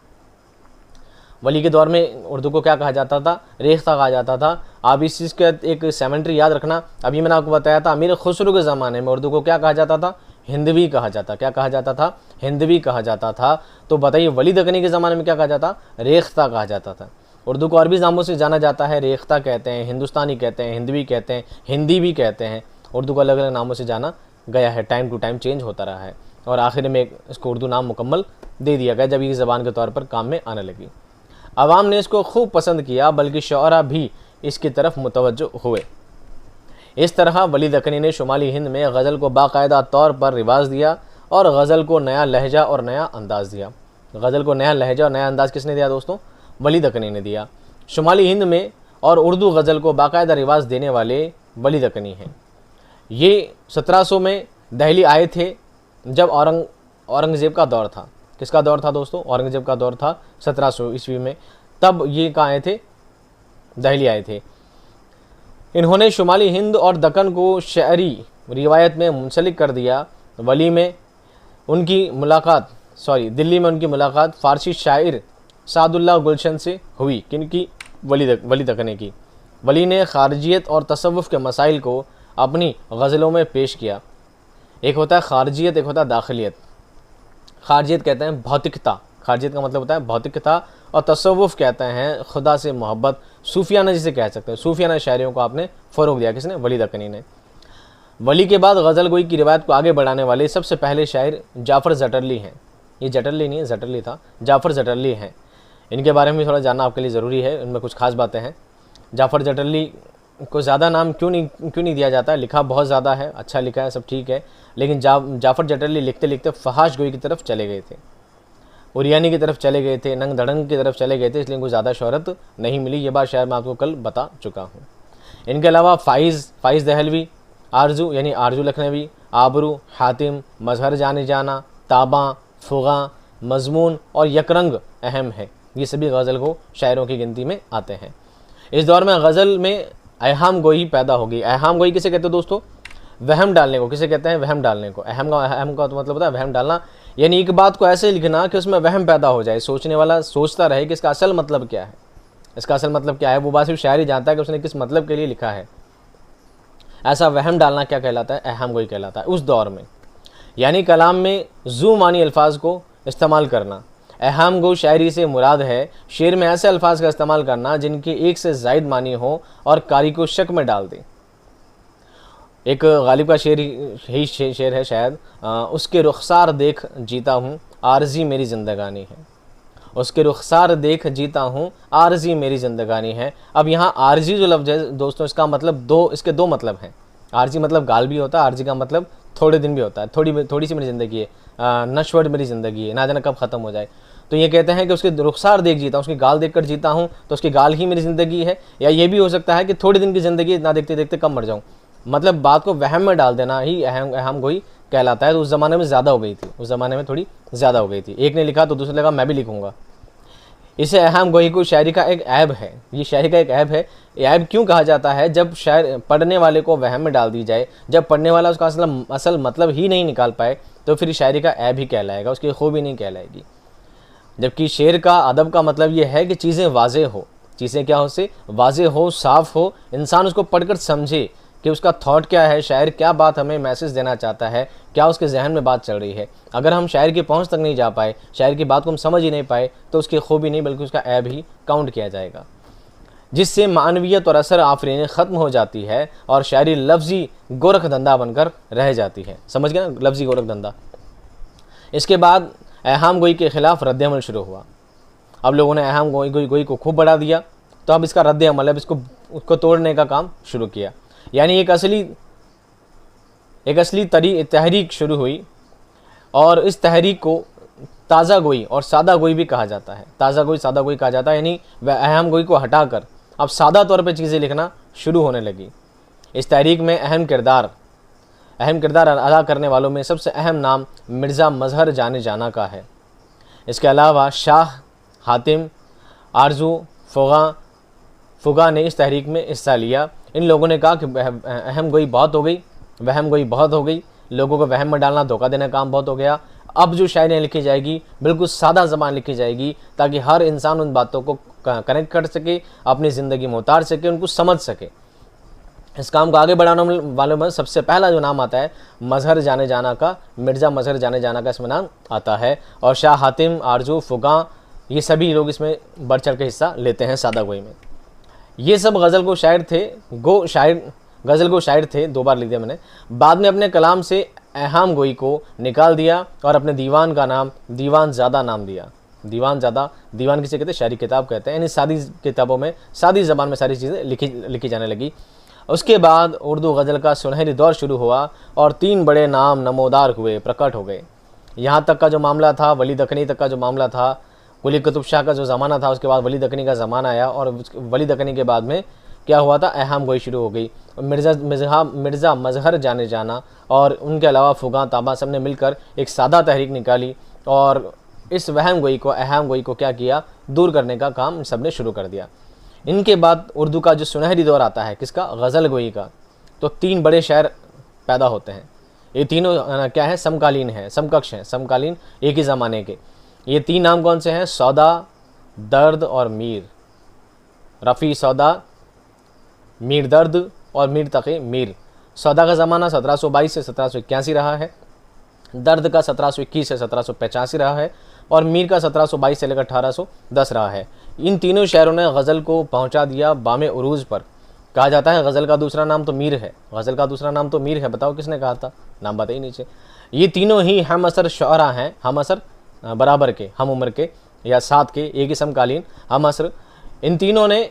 वली के दौर में उर्दू को क्या कहा जाता था? रेख्ता कहा जाता था। आप इस चीज़ का एक सेमेंट्री याद रखना। अभी मैंने आपको बताया था अमीर खुसरो के ज़माने में उर्दू को क्या कहा जाता था? हिंदवी कहा जाता। क्या कहा जाता था? हिंदवी कहा जाता था। तो बताइए वली दक्कनी के ज़माने में क्या कहा जाता? रेख्ता कहा जाता था। उर्दू को अरबी नामों से जाना जाता है। रेख्ता कहते हैं, हिंदुस्तानी कहते हैं, हिंदवी कहते हैं, हिंदी भी कहते हैं। उर्दू को अलग अलग नामों से जाना गया है, टाइम टू टाइम चेंज होता रहा है, और आखिर में इसको उर्दू नाम मुकम्मल दे दिया गया जब ये ज़बान के तौर पर काम में आने लगी। अवाम ने इसको खूब पसंद किया, बल्कि शुअरा भी इसकी तरफ मुतवज्जो हुए। इस तरह वली दक्कनी ने शुमाली हिंद में गज़ल को बाकायदा तौर पर रिवाज दिया और गज़ल को नया लहजा और नया अंदाज़ दिया। गज़ल को नया लहजा और नया अंदाज़ किसने दिया दोस्तों? वली दक्कनी ने दिया। शुमाली हिंद में और उर्दू गज़ल को बाकायदा रिवाज देने वाले वली दक्कनी हैं। ये 1700 में दिल्ली आए थे जब औरंगज़ेब का दौर था। किसका दौर था दोस्तों? औरंगज़ेब का दौर था 1700 ईस्वी में। तब ये कहाँ आए थे? दिल्ली आए थे। इन्होंने शुमाली हिंद और दक्कन को शायरी रिवायत में मुंसलिक कर दिया। दिल्ली में उनकी मुलाकात फ़ारसी शायर सादुल्लाह गुलशन से हुई। किनकी? वली दक्कनी की। वली ने खारजियत और तसव्वुफ़ के मसाइल को अपनी गज़लों में पेश किया। एक होता है खारजियत, एक होता है दाखिलियत। खारजियत कहते हैं भौतिकता, खारजियत का मतलब होता है भौतिकता, और तसव्वुफ़ कहते हैं खुदा से मोहब्बत, सूफियाना जिसे कह सकते हैं। सूफियाना शायरियों को आपने फ़रोग़ दिया। किसने? वली दक्कनी ने। वली के बाद गज़ल गोई की रिवायत को आगे बढ़ाने वाले सबसे पहले शायर जाफ़र ज़टरली हैं। ये जटरली नहीं है, ज़टरली था, जाफ़र ज़टरली हैं। इनके बारे में थोड़ा जानना आपके लिए ज़रूरी है, इनमें कुछ खास बातें हैं। जाफ़र ज़टरली को ज़्यादा नाम क्यों नहीं दिया जाता है? लिखा बहुत ज़्यादा है, अच्छा लिखा है, सब ठीक है, लेकिन जाफ़र ज़टरली लिखते लिखते फहाश गोई की तरफ चले गए थे, उरियानी की तरफ चले गए थे, नंग धड़ंग की तरफ चले गए थे, इसलिए इनको ज़्यादा शोहरत नहीं मिली। ये बात शायद मैं आपको कल बता चुका हूँ। इनके अलावा फ़ाइज़ दहलवी, आरजू यानी आरजू लखनवी, आबरू, हातिम, मजहर जाना, ताबा, फुगा, मजमून और यकरंग अहम है। ये सभी गज़ल को शायरों की गिनती में आते हैं। इस दौर में गज़ल में अहम गोई पैदा होगी। अहम गोई किसे कहते हैं दोस्तों? वहम डालने को। किसे कहते हैं? वहम डालने को। अहम का तो मतलब होता है वहम डालना, यानी एक बात को ऐसे लिखना कि उसमें वहम पैदा हो जाए, सोचने वाला सोचता रहे कि इसका असल मतलब क्या है। इसका असल मतलब क्या है वो बात सिर्फ शायर ही जानता है कि उसने किस मतलब के लिए लिखा है। ऐसा वहम डालना क्या कहलाता है? अहम गोई कहलाता है उस दौर में। यानी कलाम में जू मानी अल्फाज को इस्तेमाल करना। अहम गो शायरी से मुराद है शेर में ऐसे अल्फाज का इस्तेमाल करना जिनके एक से ज़ायद मानी हो और कारी को शक में डाल दे। एक गालिब का शेर है शायद, उसके रुखसार देख जीता हूँ आरजी मेरी ज़िंदगानी है। उसके रुखसार देख जीता हूँ आरजी मेरी ज़िंदगानी है। अब यहाँ आरजी जो लफ्ज़ है दोस्तों, इसका मतलब इसके दो मतलब हैं। आरजी मतलब गाल भी होता है, आरजी का मतलब थोड़े दिन भी होता है, थोड़ी सी मेरी ज़िंदगी है, नश्वर मेरी ज़िंदगी है, ना जाने कब ख़त्म हो जाए। तो ये कहते हैं कि उसके रुखसार देख जीता हूँ, उसकी गाल देख कर जीता हूँ, तो उसकी गाल ही मेरी ज़िंदगी है। या ये भी हो सकता है कि थोड़े दिन की ज़िंदगी, ना देखते देखते कब मर जाऊँ। मतलब बात को वहम में डाल देना ही अहम गोई कहलाता है। तो उस ज़माने में ज़्यादा हो गई थी, उस ज़माने में थोड़ी ज़्यादा हो गई थी। एक ने लिखा तो दूसरे लगा मैं भी लिखूँगा। इसे अहम गोई को शायरी का एक ऐब है। ये शायरी का एक ऐब है। ऐब क्यों कहा जाता है? जब शायर पढ़ने वाले को वहम में डाल दी जाए, जब पढ़ने वाला उसका असल मतलब ही नहीं निकाल पाए, तो फिर शायरी का ऐब ही कहलाएगा, उसकी खूबी नहीं कहलाएगी। जबकि शेर का अदब का मतलब ये है कि चीज़ें वाज़े हो, चीज़ें क्या हो से वाज़े हो, साफ़ हो, इंसान उसको पढ़कर समझे कि उसका थॉट क्या है, शायर क्या बात हमें मैसेज देना चाहता है, क्या उसके जहन में बात चल रही है। अगर हम शायर की पहुंच तक नहीं जा पाए, शायर की बात को हम समझ ही नहीं पाए, तो उसकी खूबी नहीं बल्कि उसका ऐब ही काउंट किया जाएगा, जिससे मानवियत और असर आफरीनी ख़त्म हो जाती है और शायरी लफ्ज़ी गोरख धंधा बनकर रह जाती है। समझ गए ना, लफ्ज़ी गोरख धंधा। इसके बाद अहम गोई के ख़िलाफ़ रद्द अमल शुरू हुआ। अब लोगों ने अहम गोई को खूब बढ़ा दिया, तो अब इसका रद्द अमल, अब उसको तोड़ने का काम शुरू किया। यानी एक असली तहरीक शुरू हुई, और इस तहरीक को ताज़ा गोई और सादा गोई भी कहा जाता है। ताज़ा गोई, सादा गोई कहा जाता है। यानी वह अहम गोई को हटाकर अब सादा तौर पे चीज़ें लिखना शुरू होने लगी। इस तहरीक में अहम किरदार अदा करने वालों में सबसे अहम नाम मिर्ज़ा मज़हर जाने जाना का है। इसके अलावा शाह, हातिम, आरजू, फुगा ने इस तहरीक में हिस्सा लिया। इन लोगों ने कहा कि अहम गोई बहुत हो गई, वहम गोई बहुत हो गई, लोगों को वहम में डालना, धोखा देने का काम बहुत हो गया। अब जो शायरियाँ लिखी जाएगी बिल्कुल सादा ज़बान लिखी जाएगी, ताकि हर इंसान उन बातों को कनेक्ट कर सके, अपनी ज़िंदगी में उतार सके, उनको समझ सके। इस काम को आगे बढ़ाने वालों में सबसे पहला जो नाम आता है मज़हर जाने जाना का, मिर्ज़ा मज़हर जाने जाना का इसमें नाम आता है। और शाह, हातिम, आरजू, फुगा, ये सभी लोग इसमें बढ़ चढ़ के हिस्सा लेते हैं सादा गोई में। ये सब गज़ल को शायर थे, 2 बार लिख दिया मैंने। बाद में अपने कलाम से अहम गोई को निकाल दिया और अपने दीवान का नाम दीवान ज़्यादा नाम दिया। दीवान किसे कहते हैं? शायरी किताब कहते हैं। यानी सादी किताबों में, सादी ज़बान में सारी चीज़ें लिखी जाने लगी। उसके बाद उर्दू गज़ल का सुनहरी दौर शुरू हुआ और 3 बड़े नाम नमोदार हुए, प्रकट हो गए। यहाँ तक का जो मामला था, वली दक्कनी तक का जो मामला था, कुली कुतुब शाह का जो ज़माना था, उसके बाद वली दक्कनी का ज़माना आया, और वली दक्कनी के बाद में क्या हुआ था? अहम गोई शुरू हो गई। मिर्ज़ा मज़हर जाने जाना और उनके अलावा फुगा, ताबा सब ने मिलकर एक सादा तहरीक निकाली, और इस अहम गोई को क्या किया? दूर करने का काम सब ने शुरू कर दिया। इनके बाद उर्दू का जो सुनहरी दौर आता है, किसका? गज़ल गोई का। तो 3 बड़े शायर पैदा होते हैं। ये तीनों क्या है? समकालीन है, समकक्ष हैं, समकालीन, एक ही ज़माने के। ये 3 नाम कौन से हैं? सौदा, दर्द और मीर। रफ़ी सौदा, मीर दर्द और मीर तक़ी मीर। सौदा का ज़माना 1722 से 1781 रहा है, दर्द का 1721 से 1785 रहा है, और मीर का 1722 से लेकर 1810 रहा है। इन तीनों शायरों ने गज़ल को पहुंचा दिया बामे उरूज पर। कहा जाता है गज़ल का दूसरा नाम तो मीर है, गज़ल का दूसरा नाम तो मीर है। बताओ किसने कहा था? नाम बताइए नीचे। ये तीनों ही हम असर शुअरा हैं, हम असर बराबर के, हम उम्र के या साथ के, एक ही समकालीन, हम असर। इन तीनों ने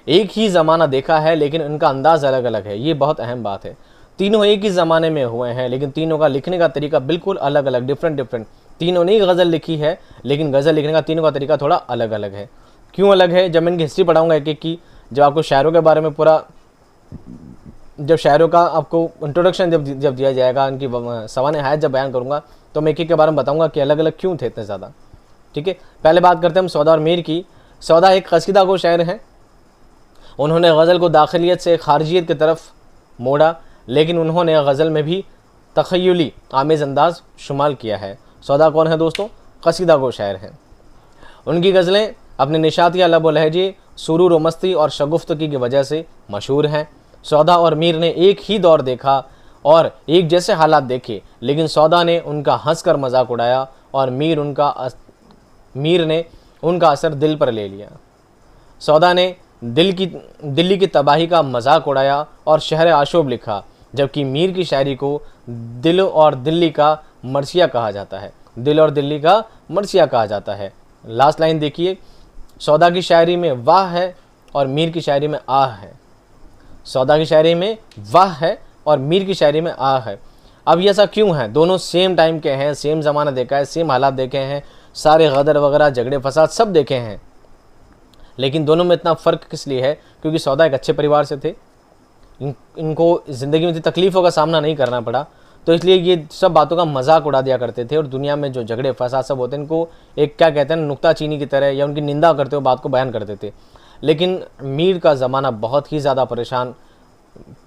एक ही ज़माना देखा है, लेकिन इनका अंदाज़ अलग अलग है। ये बहुत अहम बात है। तीनों एक ही ज़माने में हुए हैं, लेकिन तीनों का लिखने का तरीका बिल्कुल अलग अलग, डिफरेंट। तीनों ने गज़ल लिखी है, लेकिन गज़ल लिखने का तीनों का तरीका थोड़ा अलग अलग है। क्यों अलग है? जब मैं इनकी हिस्ट्री पढ़ाऊँगा एक एक की, जब आपको शायरों के बारे में जब शायरों का आपको इंट्रोडक्शन जब दिया जाएगा, इनकी सवाने हायत जब बयान करूँगा, तो मैं एक एक के बारे में बताऊँगा कि अलग अलग क्यों थे इतने ज़्यादा। ठीक है, पहले बात करते हैं हम सौदा और मीर की। सौदा एक कसीदा गो शायर हैं। उन्होंने गज़ल को दाखिलियत से खारजियत की तरफ मोड़ा, लेकिन उन्होंने गज़ल में भी तख़य्युली आमेज़ अंदाज़ शुमाल किया है। सौदा कौन है दोस्तों? कसीदा गो शायर हैं। उनकी गज़लें अपने निशातिया लब व लहजे, सुरूर व मस्ती और शगुफ्तगी की वजह से मशहूर हैं। सौदा और मीर ने एक ही दौर देखा और एक जैसे हालात देखे, लेकिन सौदा ने उनका हंसकर मजाक उड़ाया और मीर ने उनका असर दिल पर ले लिया। सौदा ने दिल्ली की तबाही का मजाक उड़ाया और शहर आशोब लिखा, जबकि मीर की शायरी को दिल और दिल्ली का मरसिया कहा जाता है। दिल और दिल्ली का मरसिया कहा जाता है। लास्ट लाइन देखिए, सौदा की शायरी में वाह है और मीर की शायरी में आह है। सौदा की शायरी में वाह है और मीर की शायरी में आह है। अब ये ऐसा क्यों है? दोनों सेम टाइम के हैं, सेम ज़माना देखा है, सेम हालात देखे हैं, सारे गदर वगैरह झगड़े फसाद सब देखे हैं, लेकिन दोनों में इतना फ़र्क किस लिए है? क्योंकि सौदा एक अच्छे परिवार से थे, इनको ज़िंदगी में इतनी तकलीफ़ों का सामना नहीं करना पड़ा, तो इसलिए ये सब बातों का मजाक उड़ा दिया करते थे और दुनिया में जो झगड़े फसाद सब होते हैं इनको एक क्या कहते हैं नुक्ताचीनी की तरह या उनकी निंदा करते हुए बात को बयान करते थे। लेकिन मीर का ज़माना बहुत ही ज़्यादा परेशान,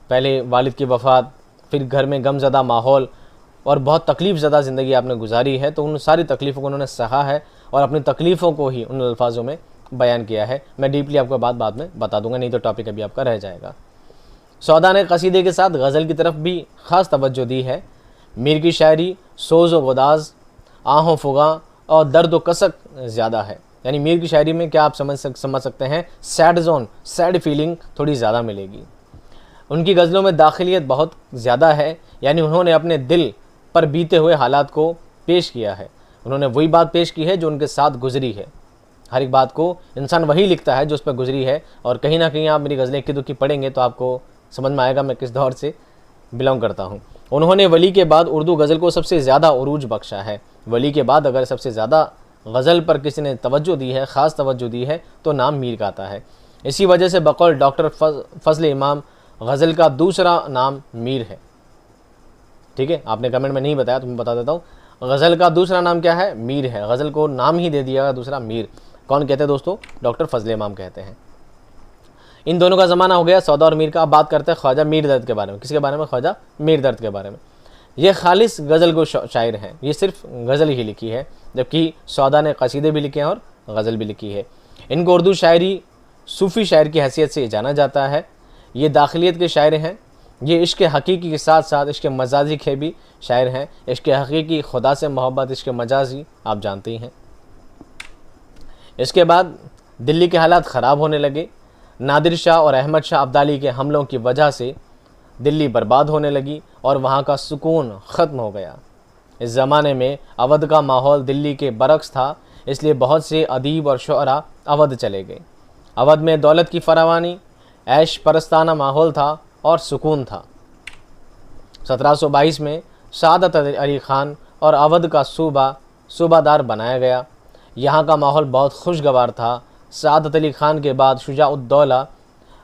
पहले वालिद की वफ़ात, फिर घर में गमज़दा माहौल और बहुत तकलीफ़ ज़्यादा ज़िंदगी आपने गुजारी है, तो उन सारी तकलीफ़ों को उन्होंने सहा है और अपनी तकलीफ़ों को ही उन अल्फाजों में बयान किया है। मैं डीपली आपको बाद में बता दूंगा, नहीं तो टॉपिक अभी आपका रह जाएगा। सौदा ने कसीदे के साथ गज़ल की तरफ भी ख़ास तवज्जो दी है। मीर की शायरी सोज़ व गुदाज़, आहों फुगा और दर्द व कसक ज़्यादा है। यानी मीर की शायरी में क्या आप समझ सकते हैं, सैड जोन, सैड फीलिंग थोड़ी ज़्यादा मिलेगी। उनकी गज़लों में दाखिलियत बहुत ज़्यादा है, यानी उन्होंने अपने दिल पर बीते हुए हालात को पेश किया है। उन्होंने वही बात पेश की है जो उनके साथ गुजरी है। हर एक बात को इंसान वही लिखता है जो उस पर गुजरी है, और कहीं ना कहीं आप मेरी गज़लें इक्की दुक्की पढ़ेंगे तो आपको समझ में आएगा मैं किस दौर से बिलोंग करता हूँ। उन्होंने वली के बाद उर्दू गज़ल को सबसे ज़्यादा उरूज बख्शा है। वली के बाद अगर सबसे ज़्यादा गज़ल पर किसी ने तवज्जो दी है, ख़ास तवज्जो दी है, तो नाम मीर का आता है। इसी वजह से बकौल डॉक्टर फजल इमाम गज़ल का दूसरा नाम मीर है। ठीक है, आपने कमेंट में नहीं बताया तो मैं बता देता हूँ, गज़ल का दूसरा नाम क्या है? मीर है। गज़ल को नाम ही दे दिया दूसरा मीर। कौन कहते हैं दोस्तों? डॉक्टर फजल इमाम कहते हैं। इन दोनों का ज़माना हो गया, सौदा और मीर का। अब बात करते हैं ख्वाजा मीर दर्द के बारे में। किसके बारे में? ख्वाजा मीर दर्द के बारे में। ये खालिस गज़ल को शायर हैं, ये सिर्फ गज़ल ही लिखी है, जबकि सौदा ने कसीदे भी लिखे हैं और गज़ल भी लिखी है। इनको उर्दू शायरी सूफ़ी शायर की हैसियत से जाना जाता है। ये दाखिलियत के शायर हैं। ये इश्क़ हकीकी के साथ साथ इश्क़ मजाजी के भी शायर हैं। इश्क़ हकीकी खुदा से मोहब्बत, इश्क़ मजाजी आप जानते ही हैं। इसके बाद दिल्ली के हालात ख़राब होने लगे। नादिर शाह और अहमद शाह अब्दाली के हमलों की वजह से दिल्ली बर्बाद होने लगी और वहाँ का सुकून ख़त्म हो गया। इस ज़माने में अवध का माहौल दिल्ली के बरक्स था, इसलिए बहुत से अदीब और शुअरा अवध चले गए। अवध में दौलत की फरावानी, ऐश परस्ताना माहौल था और सुकून था। 1722 में सादत अली ख़ान और अवध का सूबादार बनाया गया। यहाँ का माहौल बहुत खुशगवार था। सादत अली ख़ान के बाद शुजाउद्दौला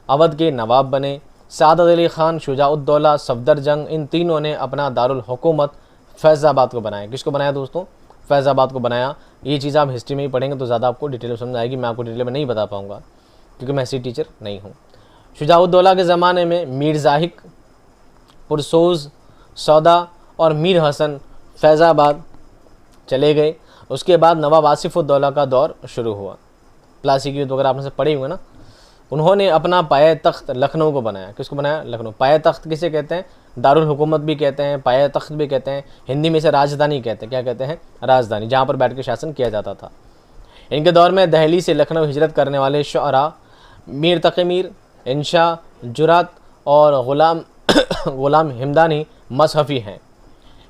अवध के नवाब बने। सादत अली ख़ान, शुजाउद्दौला, सफदरजंग, इन तीनों ने अपना दारुल हुकूमत फैज़ाबाद को बनाया। किसको बनाया दोस्तों? फैज़ाबाद को बनाया। ये चीज़ आप हिस्ट्री में ही पढ़ेंगे तो ज़्यादा आपको डिटेल में समझ आएगी। मैं आपको डिटेल में नहीं बता पाऊँगा क्योंकि मैं हिस्ट्री टीचर नहीं हूँ। शुजाउद्दौला के ज़माने में मीर ज़ाहिक, पुरसोज़, सौदा और मीर हसन फैज़ाबाद चले गए। उसके बाद नवाब आसिफ़ुद्दौला का दौर शुरू हुआ। प्लासी की वगैरह आपने से पढ़े हुए ना। उन्होंने अपना पाया तख्त लखनऊ को बनाया। किसको बनाया? लखनऊ। पाया तख्त किसे कहते हैं? दारुल हुकूमत भी कहते हैं, पाया तख्त भी कहते हैं, हिंदी में से राजधानी कहते हैं। क्या कहते हैं? राजधानी, जहाँ पर बैठ के शासन किया जाता था। इनके दौर में दिल्ली से लखनऊ हिजरत करने वाले शुअरा मीर तक़ी मीर, इंशा, जुरात और ग़ुलाम हिमदानी मज़हफ़ी हैं।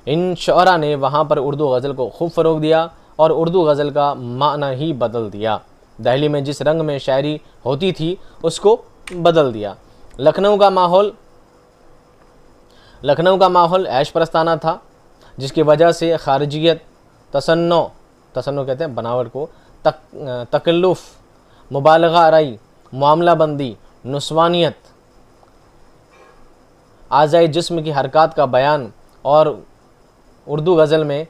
इन शुअरा ने वहाँ पर उर्दू गज़ल को खूब फ़रोग़ दिया और उर्दू गज़ल का माना ही बदल दिया। दिल्ली में जिस रंग में शायरी होती थी उसको बदल दिया। लखनऊ का माहौल ऐश परस्ताना था, जिसकी वजह से खारजियत, तसन्नो कहते हैं बनावट को, तकल्लुफ़, मुबालगा आराई, मामला बंदी, नुस्वानियत, आज़ाई जिस्म की हरकत का बयान और उर्दू गज़ल में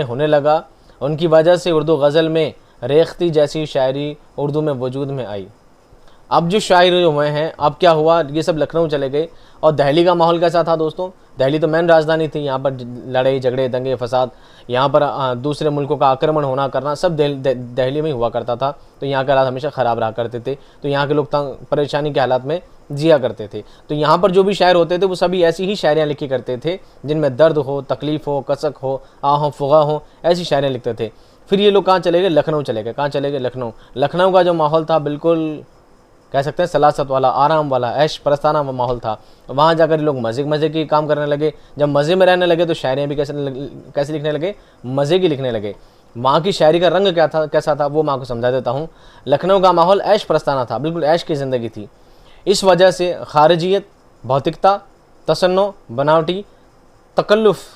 होने लगा। उनकी वजह से उर्दू गज़ल में रेख्ती जैसी शायरी उर्दू में वजूद में आई। अब जो शायर हुए हैं, अब क्या हुआ, ये सब लखनऊ चले गए। और दिल्ली का माहौल कैसा था दोस्तों, दिल्ली तो मेन राजधानी थी, यहाँ पर लड़ाई झगड़े दंगे फसाद, यहाँ पर दूसरे मुल्कों का आक्रमण होना करना सब दिल्ली में हुआ करता था। तो यहाँ के हालात हमेशा ख़राब रहा करते थे, तो यहाँ के लोग तंग परेशानी के हालात में जिया करते थे। तो यहाँ पर जो भी शायर होते थे वो सभी ऐसी ही शायरियाँ लिखी करते थे जिनमें दर्द हो, तकलीफ़ हो, कसक हो, आह हो, फुगा हो, ऐसी शायरियाँ लिखते थे। फिर ये लोग कहाँ चले गए, लखनऊ चले गए। कहाँ चले गए, लखनऊ। लखनऊ का जो माहौल था बिल्कुल कह सकते हैं सलासत वाला, आराम वाला, ऐश परस्ताना माहौल था। वहाँ जाकर लोग मज़े की काम करने लगे। जब मज़े में रहने लगे तो शायरियाँ भी कैसे लिखने लगे, मज़े की लिखने लगे। वहाँ की शायरी का रंग क्या था, कैसा था, वो मैं आपको समझा देता हूँ। लखनऊ का माहौल ऐश परस्ताना था, बिल्कुल ऐश की ज़िंदगी थी। इस वजह से खारिजियत, भौतिकता, तसन्नो, बनावटी, तकल्लुफ़,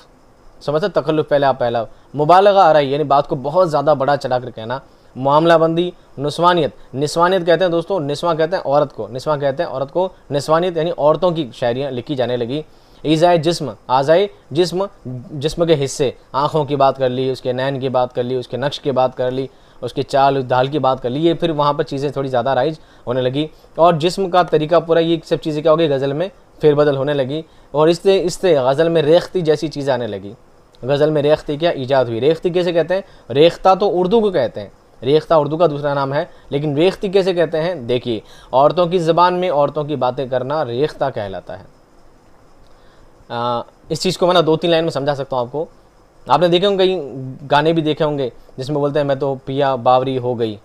समझते तकल्लुफ़, पहला मुबालगा आ रही, यानी बात को बहुत ज़्यादा बड़ा चढ़ा कर कहना, मामला बंदी, निस्वानियत कहते हैं दोस्तों, निस्वा कहते हैं औरत को, निस्वा कहते हैं औरत को, निस्वानियत यानी औरतों की शायरियाँ लिखी जाने लगी। ईज़ाए जिस्म, आज़ाए जिस्म, जिस्म के हिस्से, आँखों की बात कर ली, उसके नैन की बात कर ली, उसके नक्श की बात कर ली, उसकी चाल ढाल की बात कर ली। ये फिर वहाँ पर चीज़ें थोड़ी ज़्यादा राइज होने लगी और जिस्म का तरीका पूरा, ये सब चीज़ें क्या हो गई, गज़ल में फेरबदल होने लगी। और इससे गज़ल में रेख्ती जैसी चीज़ आने लगी। गज़ल में रेख्ती क्या ईजाद हुई। रेख्ती कैसे कहते हैं, रेख्ता तो उर्दू को कहते हैं, रेख्ता उर्दू का दूसरा नाम है, लेकिन रेख्ती कैसे कहते हैं, देखिए औरतों की ज़बान में औरतों की बातें करना रेख्ता कहलाता है। इस चीज़ को मैं ना 2-3 लाइन में समझा सकता हूँ आपको। आपने देखे होंगे, कई गाने भी देखे होंगे जिसमें बोलते हैं मैं तो पिया बावरी हो गई।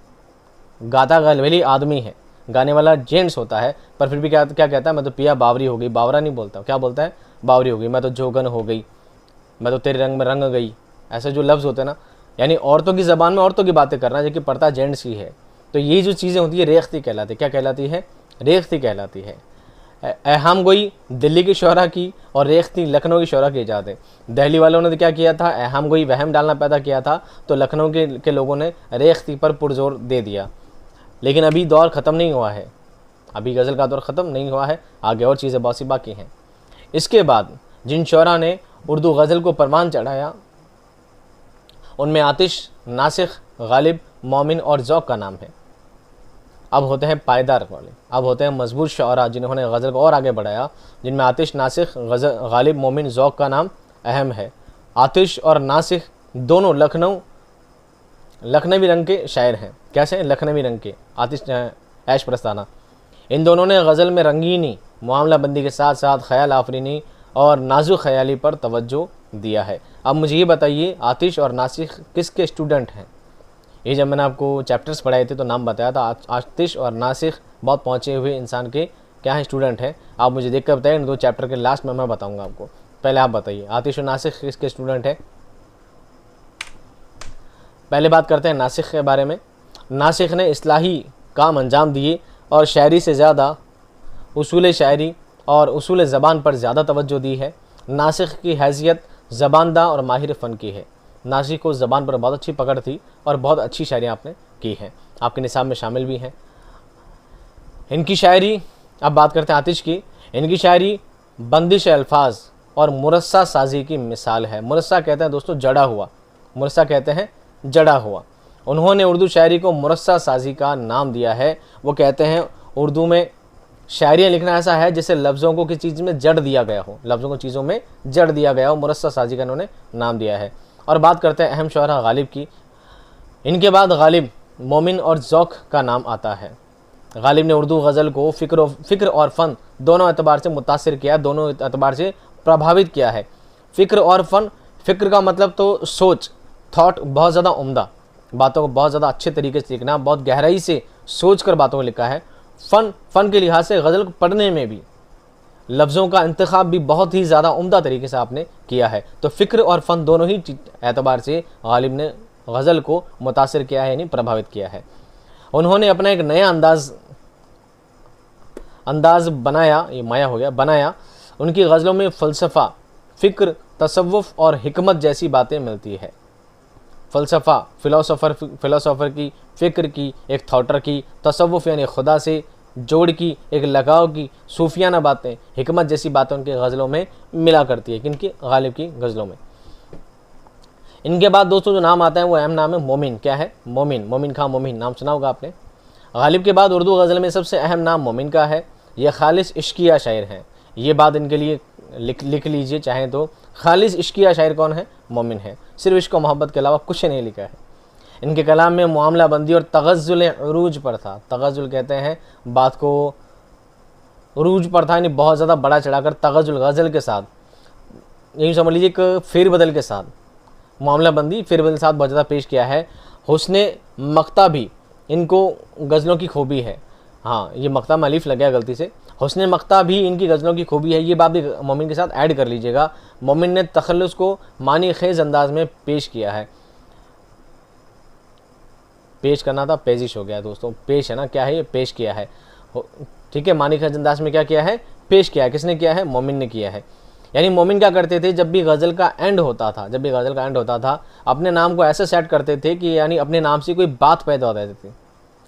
गाता गलवेली आदमी है, गाने वाला जेंट्स होता है, पर फिर भी क्या कहता है, मैं तो पिया बावरी हो गई। बावरा नहीं बोलता, क्या बोलता है, बावरी हो गई। मैं तो जोगन हो गई, मैं तो तेरे रंग में रंग गई। ऐसे जो लफ्ज़ होते हैं ना, यानी औरतों की ज़बान में औरतों की बातें करना, जो कि पड़ता जेंट्स ही है। तो ये जो चीज़ें होती है रेख्ती कहलाती है। क्या कहलाती है, रेख्ती कहलाती है। अहम गोई दिल्ली की शोहरा की और रेख्ती लखनऊ की शोहरा की इजाद है। दिल्ली वालों ने क्या किया था, अहम गोई वहम डालना पैदा किया था, तो लखनऊ के लोगों ने रेख्ती पर पुरजोर दे दिया। लेकिन अभी दौर ख़त्म नहीं हुआ है, अभी गज़ल का दौर ख़त्म नहीं हुआ है, आगे और चीज़ें बहुत सी बाकी हैं। इसके बाद जिन शोहरा ने उर्दू गज़ल को परवान चढ़ाया उनमें आतिश, नासिख, गालिब, मोमिन और ज़ौक़ का नाम है। अब होते हैं पायदार वाले, अब होते हैं मजबूत शोहरा जिन्होंने गज़ल को और आगे बढ़ाया, जिनमें आतिश, नासिख, गालिब, मोमिन, ज़ौक़ का नाम अहम है। आतिश और नासिख दोनों लखनवी रंग के शायर हैं। कैसे, लखनवी रंग के। आतिश ऐश प्रस्ताना, इन दोनों ने गज़ल में रंगीनी, मामला बंदी के साथ साथ ख्याल आफरीनी और नाजुक ख्याली पर तवज्जो दिया है। अब मुझे ये बताइए, आतिश और नासिख किसके स्टूडेंट हैं? ये जब मैंने आपको चैप्टर्स पढ़ाए थे तो नाम बताया था। आतिश और नासिख बहुत पहुँचे हुए इंसान के क्या हैं, स्टूडेंट हैं। आप मुझे देख कर बताइए, इन 2 चैप्टर के लास्ट में मैं बताऊँगा आपको। पहले आप बताइए, आतिश और नासिख किसके स्टूडेंट हैं? पहले बात करते हैं नासिख के बारे में। नासिख ने इस्लाही काम अंजाम दिए और शायरी से ज़्यादा उसूल शायरी और उसूल ज़बान पर ज़्यादा तवज्जो दी है। नासिख की हैसियत ज़बानदा और माहिर फ़न की है। नासिख को ज़बान पर बहुत अच्छी पकड़ थी और बहुत अच्छी शायरियाँ आपने की हैं, आपके निसाब में शामिल भी हैं। इनकी शायरी, अब बात करते हैं आतिश की। इनकी शायरी बंदिश अल्फाज और मुरस्सा साजी की मिसाल है। मुरस्सा कहते हैं दोस्तों जड़ा हुआ, मुरस्सा कहते हैं जड़ा हुआ। उन्होंने उर्दू शायरी को मुरस्सा साजी का नाम दिया है। वो कहते हैं उर्दू में शायरियाँ लिखना ऐसा है जैसे लफ्ज़ों को किसी चीज़ में जड़ दिया गया हो, लफ्ज़ों को चीज़ों में जड़ दिया गया हो, मुरस्सा साजी का इन्होंने नाम दिया है। और बात करते हैं अहम शोहरा गालिब की। इनके बाद गालिब, मोमिन और ज़ौक़ का नाम आता है। गालिब ने उर्दू गज़ल को फ़िक्र और फ़न दोनों एतबार से मुतासिर किया, दोनों एतबार से प्रभावित किया है। फ़िक्र और फ़न, फ़िक्र का मतलब तो सोच, थॉट, बहुत ज़्यादा उम्दा, बातों को बहुत ज़्यादा अच्छे तरीके से लिखना, बहुत गहराई से सोच कर बातों को लिखा है। फ़न के लिहाज से गज़ल को पढ़ने में भी लफ्ज़ों का इंतखाब भी बहुत ही ज़्यादा उम्दा तरीके से आपने किया है। तो फ़िक्र और फ़न दोनों ही एतबार से गालिब ने गज़ल को मुतासिर किया है, यानी प्रभावित किया है। उन्होंने अपना एक नया अंदाज़ बनाया, ये माया हो गया, बनाया। उनकी गज़लों में फ़लसफ़ा, फ़िक्र, तसव्वुफ़ और हिकमत जैसी बातें मिलती है। फ़लसफ़ा, फ़िलोसोफ़र की, फ़िक्र की, एक थॉटर की, तसव्वुफ़ यानी खुदा से जोड़ की, एक लगाव की, सूफियाना बातें, हिकमत जैसी बातें उनके गज़लों में मिला करती है। किनकी? गालिब की गज़लों में। इनके बाद दोस्तों जो नाम आता है वो अहम नाम है मोमिन। क्या है? मोमिन। मोमिन खां मोमिन नाम सुना होगा आपने। गालिब के बाद उर्दू गज़ल में सबसे अहम नाम मोमिन का है। ये खालिस इश्किया शायर हैं। ये बात इनके लिए लिख लीजिए चाहें तो, खालिस इश्किया शायर कौन है? मोमिन है। सिर्फ इश्क और मोहब्बत के अलावा कुछ नहीं लिखा है। इनके कलाम में मामला बंदी और तगज़्ज़ुल उरूज पर था। तगज़्ज़ुल कहते हैं बात को, उरूज पर था, यानी बहुत ज़्यादा बड़ा चढ़ाकर, तगज़्ज़ुल गज़ल के साथ, यही समझ लीजिए एक फेरबदल के साथ, मामला बंदी फेरबदल के साथ बहुत ज़्यादा पेश किया है। हुस्ने मक्ता भी इनको गज़लों की खूबी है। हाँ, ये मक्ता में अलिफ लग गया गलती से। हुस्ने मक्ता भी इनकी गज़लों की खूबी है। ये बात भी मोमिन के साथ ऐड कर लीजिएगा। मोमिन ने तखल्लुस को मानी खेज़ अंदाज में पेश किया है। पेश करना था, पेशिश हो गया दोस्तों, पेश है ना, क्या है ये? पेश किया है। ठीक है, मानी खेज़ अंदाज में क्या किया है? पेश किया है। किसने किया है? मोमिन ने किया है। यानी मोमिन क्या करते थे, जब भी गज़ल का एंड होता था, अपने नाम को ऐसे सेट करते थे कि यानी अपने नाम से कोई बात पैदा हो जाती थी।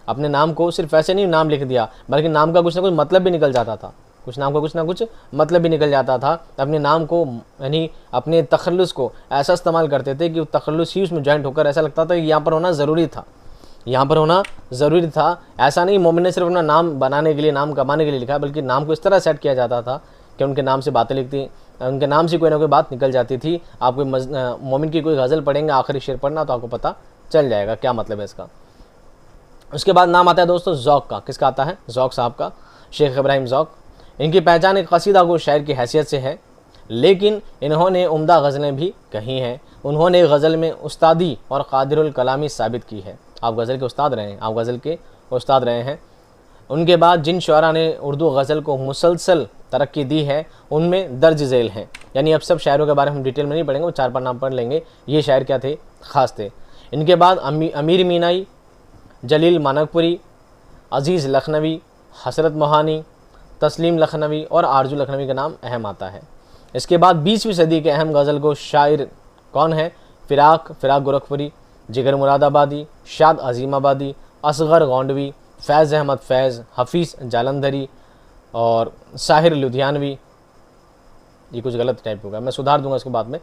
अपने नाम को सिर्फ ऐसे नहीं नाम लिख दिया, बल्कि नाम का कुछ ना कुछ मतलब भी निकल जाता था। नाम का कुछ ना कुछ मतलब भी निकल जाता था। अपने नाम को यानी अपने तखल्लुस को ऐसा इस्तेमाल करते थे कि वो तखल्लुस ही उसमें जॉइंट होकर ऐसा लगता था कि यहाँ पर होना ज़रूरी था। ऐसा नहीं मोमिन ने सिर्फ अपना नाम बनाने के लिए, नाम कमाने के लिए लिखा, बल्कि नाम को इस तरह सेट किया जाता था कि उनके नाम से बातें लिखती, उनके नाम से कोई ना कोई बात निकल जाती थी। आप कोई मोमिन की कोई गज़ल पढ़ेंगे, आखिरी शेर पढ़ना, तो आपको पता चल जाएगा क्या मतलब है इसका। उसके बाद नाम आता है दोस्तों ज़ौक़ का। किसका आता है? ज़ौक़ साहब का, शेख इब्राहिम ज़ौक़। इनकी पहचान एक कसीदा गो शायर की हैसियत से है, लेकिन इन्होंने उम्दा गज़लें भी कही हैं। उन्होंने गज़ल में उस्तादी और कादिरुल कलामी साबित की है। आप गज़ल के उस्ताद रहे हैं। उनके बाद जिन शुअरा ने उर्दू गज़ल को मुसलसल तरक्की दी है, उनमें दर्ज झेल हैं। यानी अब सब शायरों के बारे में हम डिटेल में नहीं पढ़ेंगे, वो 4-5 नाम पढ़ लेंगे। ये शायर क्या थे? ख़ास थे। इनके बाद अमीर मीनाई, जलील मानकपुरी, अज़ीज़ लखनवी, हसरत मोहानी, तस्लीम लखनवी और आरजू लखनवी का नाम अहम आता है। इसके बाद 20वीं सदी के अहम गज़ल गो शायर कौन है? फ़िराक गोरखपुरी, जिगर मुरादाबादी, शाद अजीमाबादी, असगर गोंडवी, फैज़ अहमद फैज़, हफ़ीज़ जालंधरी और साहिर लुधियानवी। ये कुछ गलत टाइप होगा, मैं सुधार दूंगा इसको बाद में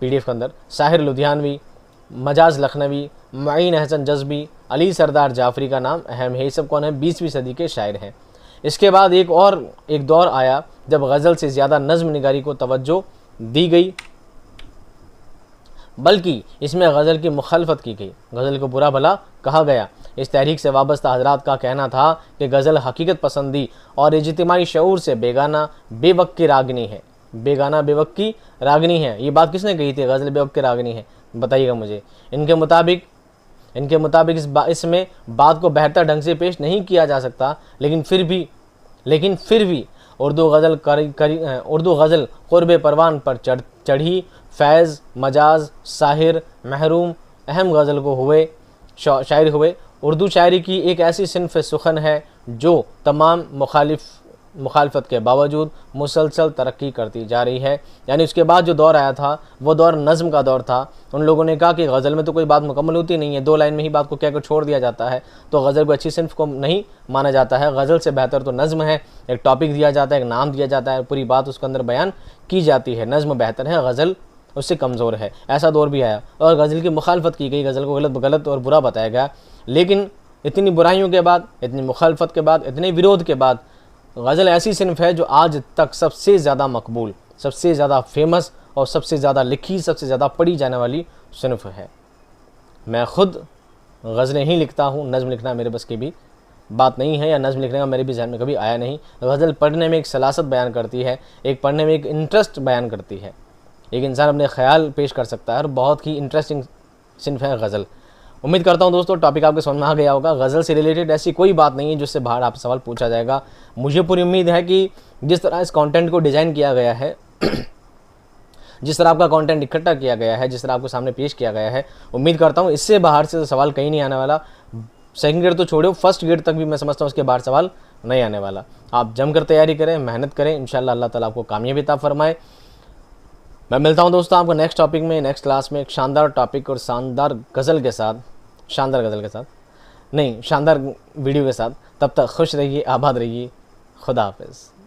PDF के अंदर। साहिर लुधियानवी, मजाज लखनवी, मईन अहसन जज़बी, अली सरदार जाफरी का नाम अहम है। ये सब कौन है? 20वीं सदी के शायर हैं। इसके बाद एक दौर आया जब गज़ल से ज़्यादा नज़्म निगारी को तवज्जो दी गई, बल्कि इसमें गज़ल की मुखालफत की गई, गज़ल को बुरा भला कहा गया। इस तहरीक से वाबस्ता हजरात का कहना था कि गज़ल हकीकत पसंदी और इज्तिमाई शऊर से बेगाना बेवक्त की रागनी है। ये बात किसने कही थी? गज़ल बेवक्त की रागनी है, बताइएगा मुझे। इनके मुताबिक इसमें बात को बेहतर ढंग से पेश नहीं किया जा सकता, लेकिन फिर भी उर्दू गज़ल क़ुर्ब परवान पर चढ़ी। फैज़, मजाज, साहिर, महरूम अहम गज़ल को हुए शायर हुए। उर्दू शायरी की एक ऐसी सिन्फ़ सुखन है जो तमाम मुखालफत के बावजूद मुसलसल तरक्की करती जा रही है। यानी उसके बाद जो दौर आया था वो दौर नज़्म का दौर था। उन लोगों ने कहा कि गज़ल में तो कोई बात मुकम्मल होती नहीं है, 2 लाइन में ही बात को कहकर छोड़ दिया जाता है, तो गज़ल को अच्छी सिन्फ़ को नहीं माना जाता है। गज़ल से बेहतर तो नज़्म है। एक टॉपिक दिया जाता है, एक नाम दिया जाता है, पूरी बात उसके अंदर बयान की जाती है। नज़्म बेहतर है, गज़ल उससे कमज़ोर है। ऐसा दौर भी आया और गज़ल की मुखालफत की गई, गज़ल को गलत और बुरा बताया गया। लेकिन इतनी बुराइयों के बाद, इतनी मुखालफत के बाद, इतने विरोध के बाद गज़ल ऐसी सिन्फ़ है जो आज तक सबसे ज़्यादा मकबूल, सबसे ज़्यादा फेमस और सबसे ज़्यादा लिखी, सबसे ज़्यादा पढ़ी जाने वाली सिन्फ़ है। मैं ख़ुद गज़लें ही लिखता हूँ, नज़्म लिखना मेरे बस की भी बात नहीं है, या नज़्म लिखने का मेरे भी ज़हन में कभी आया नहीं। गज़ल पढ़ने में एक सलासत बयान करती है, एक पढ़ने में एक इंटरेस्ट बयान करती है। एक इंसान अपने ख्याल पेश कर सकता है और बहुत ही इंटरेस्टिंग सिन्फ़ है गज़ल। उम्मीद करता हूँ दोस्तों टॉपिक आपके समझ में आ गया होगा। गज़ल से रिलेटेड ऐसी कोई बात नहीं है जिससे बाहर आप सवाल पूछा जाएगा। मुझे पूरी उम्मीद है कि जिस तरह इस कंटेंट को डिज़ाइन किया गया है जिस तरह आपका कंटेंट इकट्ठा किया गया है, जिस तरह आपको सामने पेश किया गया है, उम्मीद करता हूँ इससे बाहर से सवाल कहीं नहीं आने वाला। सेकंड ग्रेड तो छोड़ो, फर्स्ट ग्रेड तक भी मैं समझता हूँ उसके बाहर सवाल नहीं आने वाला। आप जमकर तैयारी करें, मेहनत करें, इंशाल्लाह अल्लाह ताला आपको कामयाबी अता फरमाए। मैं मिलता हूँ दोस्तों आपको नेक्स्ट टॉपिक में, नेक्स्ट क्लास में एक शानदार टॉपिक और शानदार वीडियो के साथ। तब तक खुश रहिए, आबाद रहिए। खुदा हाफिज़।